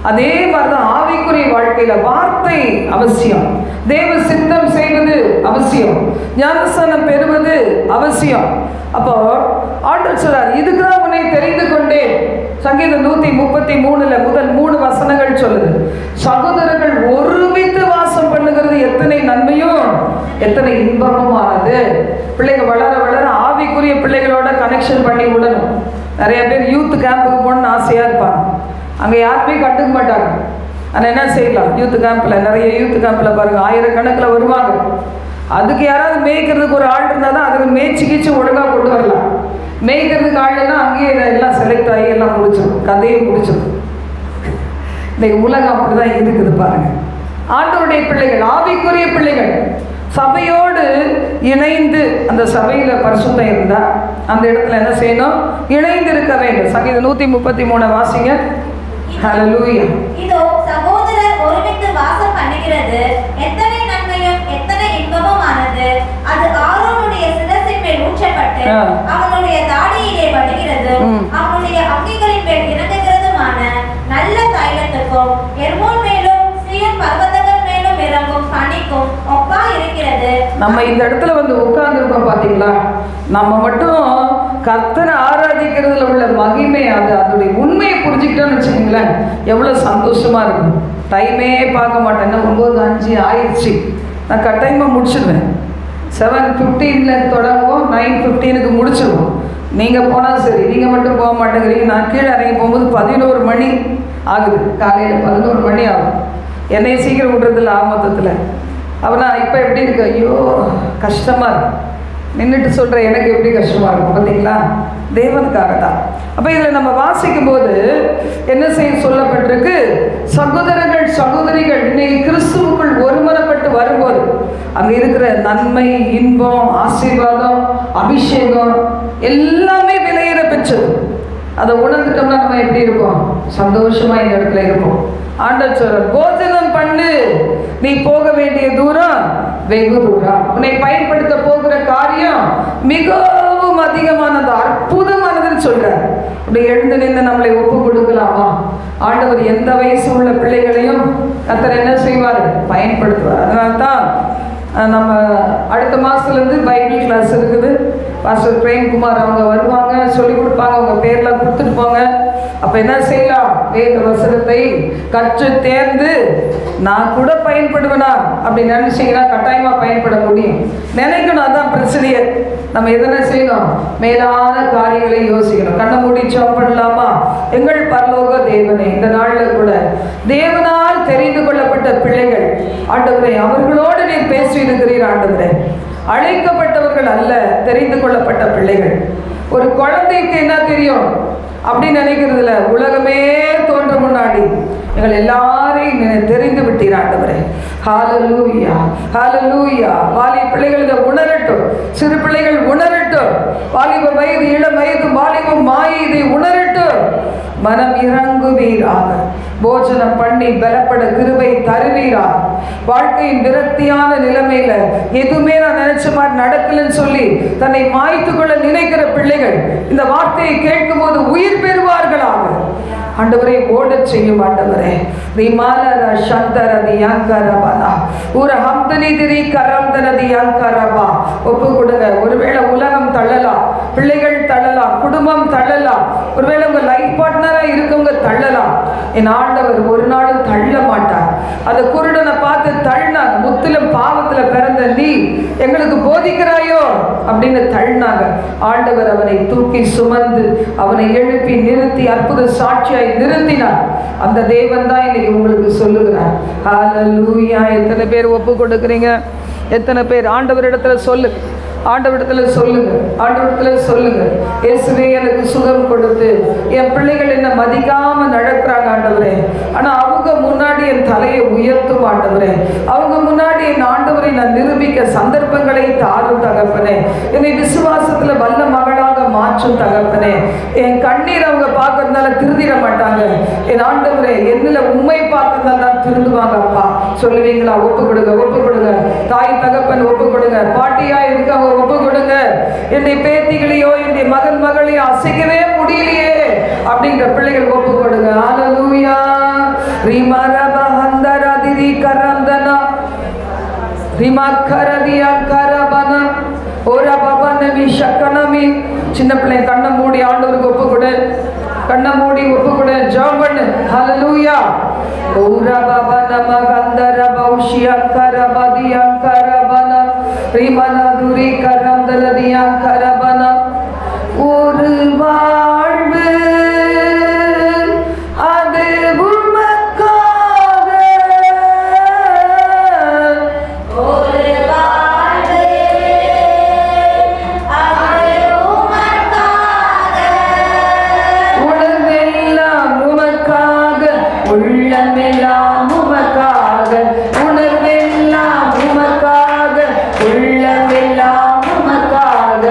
அதே மாதிரிதான் ஆவிக்குரிய வாழ்க்கையில வார்த்தை அவசியம், தேவ சித்தம் செய்வது அவசியம், ஞானஸ்நானம் பெறுவது அவசியம். அப்போ ஆண்டவர் சொல்றார், இதுக்குதான் உன்னை தெரிந்து கொண்டேன். சங்கீதம் 133 முதல் 3 வசனங்கள் சொல்லுது. சகோதரர்கள் ஒருமித்து வாசம் பண்ணுகிறது எத்தனை நன்மையும் எத்தனை இன்பமும் ஆனது. பிள்ளைங்க வளர வளர ஆவிக்குரிய பிள்ளைகளோட கனெக்ஷன் பண்ணி விடணும். நிறைய பேர் யூத் கேம்புக்கு போகணும்னு ஆசையா இருப்பாங்க. அங்கே யாருமே கண்டுக்க மாட்டாங்க. ஆனால் என்ன செய்யலாம்? யூத் கேம்பில், நிறைய யூத் கேம்பில் பாருங்கள், ஆயிரக்கணக்கில் வருவாங்க. அதுக்கு யாராவது மேய்க்கிறதுக்கு ஒரு ஆள் இருந்தால் தான் அதுக்கு மேய்ச்சி கீச்சு ஒழுங்காக கொண்டு வரலாம். மேய்க்கிறதுக்கு ஆள்னா அங்கேயே எல்லாம் செலக்ட் ஆகி எல்லாம் முடிச்சிடும், கதையை முடிச்சிடும். இன்னைக்கு உலகம் அப்படி தான் இருக்குது பாருங்கள். ஆண்டவருடைய பிள்ளைகள், ஆவிக்குரிய பிள்ளைகள் சபையோடு இணைந்து, அந்த சபையில் பரிசுத்தம் இருந்தால் அந்த இடத்துல என்ன செய்யணும்? இணைந்து இருக்க வேண்டும். சங்கீதம் 133 வாசிங்க. ஹல்லேலூயா. இதோ சகோதரர் ஒருமித்து வாசம் பண்ணுகிறது எத்தனை நன்மையும் எத்தனை இன்பமும் ஆனது. அது ஆரோனுடைய சிரசின் மேல் ஊற்றப்பட்டு அவனுடைய தாடியிலே படுகிறது, அவனுடைய அங்கிகளின் மேல் இறங்குகிறதுமான நல்ல தைலத்துக்கும் எர்மோன் மேலும் சீயோன் பர்வதங்கள் மேலும் இறங்கும் பனிக்கும் ஒப்பா இருக்கிறது. நம்ம இந்த இடத்துல வந்து உட்கார்ந்துருக்கோம் பார்த்தீங்களா? நம்ம மட்டும் கர்த்தரை ஆராதிக்கிறதுல உள்ள மகிமை, அதோடைய உண்மையை புரிஞ்சுக்கிட்டோன்னு வச்சுக்கோங்களேன், எவ்வளோ சந்தோஷமா இருக்கும். டைமே பார்க்க மாட்டேன். என்ன 9:05 ஆயிடுச்சு, நான் கட்டாயமாக முடிச்சிடுவேன். 7:15 தொடங்குவோம், 9:15 முடிச்சிடுவோம். நீங்கள் போனால் சரி, நீங்கள் மட்டும் போக மாட்டேங்கிறீங்க. நான் கீழே இறங்கி போகும்போது 11 மணி ஆகுது, காலையில் 11 மணி ஆகும். என்னைய சீக்கிரம் விடுறதில்ல ஆமத்தத்தில். அப்படின்னா இப்போ எப்படி இருக்கு? ஐயோ கஷ்டமாக இருக்கு. நின்றுட்டு சொல்கிற எனக்கு எப்படி கஷ்டமாக இருக்கும் பார்த்தீங்களா? தேவனுக்காக தான். அப்போ இதில் நம்ம வாசிக்கும் போது என்ன செய்ய சொல்லப்பட்டிருக்கு? சகோதரர்கள் சகோதரிகள் இன்னைக்கு கிறிஸ்துவுக்குள் ஒருமனப்பட்டு வரும்போது அங்கே இருக்கிற நன்மை, இன்பம், ஆசீர்வாதம், அபிஷேகம் எல்லாமே விலையேற பெற்றது. அதை உணர்ந்துட்டோம்னா நம்ம எப்படி இருப்போம்? சந்தோஷமா இந்த இடத்துல இருப்போம். ஆண்டவர் சொல்ற, போஜனம் பண்ணு, நீ போக வேண்டிய தூரம் வெகு தூரம், உன்னை பயன்படுத்த போகிற காரியம் மிகவும் அதிகமானது, அற்புதமானதுன்னு சொல்றார். அப்படி எழுந்து நின்று நம்மளை ஒப்பு கொடுக்கலாமா? ஆண்டவர் எந்த வயசு உள்ள பிள்ளைகளையும் கர்த்தர் என்ன செய்வார்? பயன்படுத்துவார். அதனால்தான் நம்ம அடுத்த மாதத்துலேருந்து பைபிள் கிளாஸ் இருக்குது. பாஸ்டர் பிரேம்குமார் அவங்க வருவாங்க, சொல்லிக் கொடுப்பாங்க, அவங்க பேர்லாம் கொடுத்துட்டு போங்க. அப்போ என்ன செய்யலாம்? வேத வசனத்தை கற்று தேர்ந்து நான் கூட பயன்படுவேனா அப்படி நினைச்சீங்கன்னா கட்டாயமாக பயன்பட முடியும். நினைக்கணும், அதுதான் பிரச்சனையே. நம்ம எதனா செய்யணும்? மேலான காரியங்களை யோசிக்கணும். கண்ணை மூடி ஜெபம் பண்ணலாமா? எங்கள் பரலோக தேவனே, இந்த நாளில் கூட தேவனால் தெரிந்து கொள்ளப்பட்ட பிள்ளைகள் ஆண்டவரே, அவர்களோடு நீர் பேசி இருக்கிறீர் ஆண்டவரே. அழைக்கப்பட்டவர்கள் அல்ல, தெரிந்து கொள்ளப்பட்ட பிள்ளைகள். ஒரு குழந்தைக்கு என்ன தெரியும் அப்படின்னு நினைக்கிறதுல, உலகமே தோன்ற முன்னாடி எங்கள் எல்லாரையும் தெரிந்து விட்டீர் ஆண்டவரே. ஹல்லேலூயா, ஹல்லேலூயா. வாலிப பிள்ளைகள் இதை உணரட்டும், சிறு பிள்ளைகள் உணரட்டும், வாலிப வயது, இளம் வயது, வாலிபம் மாயை இதை உணரட்டும். மனம் இறங்குவீராக, போஜனம் பண்ணி பலப்பட கிருபை தருவீராக. வாழ்க்கையின் விரக்தியான நிலைமையில எதுவுமே நான் நினைச்ச மாதிரி நடக்கலன்னு சொல்லி தன்னை மாய்த்து கொள்ள நினைக்கிற பிள்ளைகள் இந்த வார்த்தையை கேட்கும் போது உயிர் பெறுவார்களாக. ஆண்டவரே, ஓடச் செய்யும் ஆண்டவரே. ரிமாலர சந்தரதி யங்கரபனா ஒரு ஹம்தனிதிரி கரம்தனதி யங்கரபா. ஒப்பு கொடுங்க. ஒருவேளை உலகம் தள்ளலாம், பிள்ளைகள் தள்ளலாம், குடும்பம் தள்ளலாம், ஒருவேளை உங்க லைஃப் பார்ட்னரா இருக்கவங்க தள்ளலாம். என் ஆண்டவர் ஒரு நாளும் தள்ள மாட்டார். அந்த குருடனை பார்த்து தள்ளினாங்க. முத்திலும் பாவத்துல பிறந்த நீ எங்களுக்கு போதிக்கிறாயோ அப்படின்னு தள்ளினாங்க. ஆண்டவர் அவனை தூக்கி சுமந்து அவனை எழுப்பி நிறுத்தி அற்புத சாட்சியாய் நிறுத்தினார். அந்த தேவன் தான் இன்னைக்கு உங்களுக்கு சொல்லுகிறார். ஹல்லேலூயா. எத்தனை பேர் ஒப்பு கொடுக்குறீங்க? எத்தனை பேர் ஆண்டவரிடத்துல சொல்லு, ஆண்டவரிடத்துல சொல்லுங்க, ஆண்டவரிடத்துல சொல்லுங்க. இயேசுவே, எனக்கு சுகம் கொடுத்து என் பிள்ளைகள் என்ன மதிக்காம நடக்கிறாங்க ஆண்டவரே, ஆனா அவங்க முன்னாடி என் தலையை உயர்த்தும் ஆண்டவரே, அவங்க முன்னாடி என் ஆண்டவரை நான் நிரூபிக்க சந்தர்ப்பங்களை தாரும் தகப்பனே. என்னை விசுவாசத்துல வல்ல மகளாக மாற்றும் தகப்பனே. என் கண்ணீர் அவங்க பார்க்கறதுனால திருந்திட மாட்டாங்க. என் ஆண்டவரே, என்னில உண்மை பார்க்கறதுனால தான் திருந்துவாங்க. அப்பா சொல்லுவீங்களா? ஒப்பு கொடுங்க, ஒப்பு கொடுங்க. தாய் தகப்பன் ஒப்பு கொடுங்க. பாட்டியா இருக்க ஒப்பு கொடுங்க. என்னை பேத்திகளையோ என்னுடைய மகன் மகளையோ அசைக்கவே முடியலையே அப்படிங்கிற பிள்ளைகள் ஒப்பு கொடுங்க. ஹல்லேலூயா. ரிமரப ஹந்தரதிரி கரந்தனா ரிமக்கரதியா கரபனா ஓரா பாபா நபி ஷக்கனமி. சின்ன பிள்ளை கண்ணை மூடி ஆண்டவருக்கு ஒப்பு கொடு, கண்ணை மூடி ஒப்பு கொடு, ஜெபம் பண்ணு. ஹல்லேலூயா. ஓரா பாபா நம கந்தர பௌஷியா கரபதியா கரபனா ரிமனதுரி கரந்தலதியா கரபனா. ஒரு வாழ்வு அது உமக்காக, ஒரு வாழ்வு அது உமக்காக, உணர்வெல்லாம் உமக்காக, உள்ளமெல்லாம் உமக்காக, உணர்வெல்லாம் உமக்காக, உள்ளமெல்லாம் உமக்காக,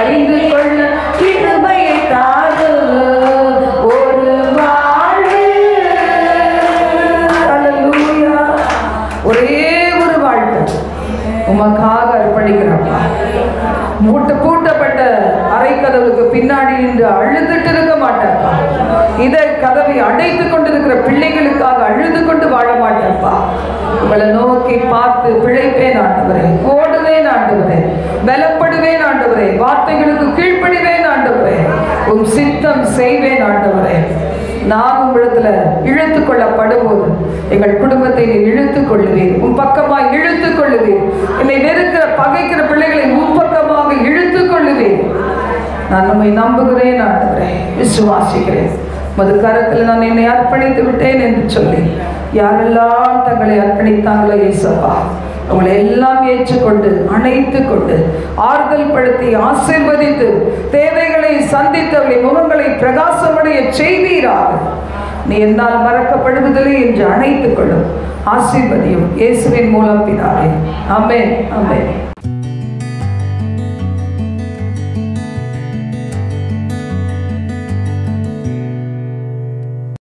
அறிந்து கொள்ள கிருபையை தாரு ஒரு வாழ்வு. அல்லேலூயா. ஒரே ஒரு வாழ்வு உமக்காக அர்ப்பணிக்கிறப்பா. பூட்டப்பட்ட அறைக்கதவுக்கு பின்னாடி நின்று அழுதுட்டு இருக்க மாட்டேன்ப்பா. இதை கதவை அடைத்து கொண்டிருக்கிற பிள்ளைகளுக்காக அழுது கொண்டு வாழ மாட்டேன்ப்பா. உங்களை நோக்கி பார்த்து பிழைப்பேன் ஆண்டவரே, ஓடுவேன் ஆண்டவரே, பலப்படுவேன் ஆண்டவரே, வார்த்தைகளுக்கு கீழ்ப்படிவேன் ஆண்டவரே, உம் சித்தம் செய்வேன் ஆண்டவரே. நான் உங்களிடத்துல இழுத்து கொள்ளப்படும்போது எங்கள் குடும்பத்தை நீ இழுத்துக் கொள்ளுவீர், உன் பக்கமாக இழுத்துக் கொள்ளுவீர். என்னை வெறுக்கிற பகைக்கிற பிள்ளைகளை உன் பக்கமாக இழுத்துக் கொள்ளுவீர். நான் நம்மை நம்புகிறேன் ஆண்டவரே, விசுவாசிக்கிறேன். மது கரத்தில் நான் என்னை அர்ப்பணித்து விட்டேன் என்று சொல்லி யாரெல்லாம் தங்களை அர்ப்பணித்தாங்களோ இயேசுவா, அவங்களை எல்லாம் ஏற்றுக்கொண்டு அணைத்து கொண்டு ஆறுதல் படுத்தி ஆசீர்வதித்து தேவைகளை சந்தித்தவர்களை முகங்களை பிரகாசமடைய செய்வீராக. நீ என்னால் மறக்கப்படுவதில்லை என்று அணைத்துக் கொள்ளும். ஆசீர்வதியும் இயேசுவின் மூலம் பிதாவே. ஆமென். ஆமென்.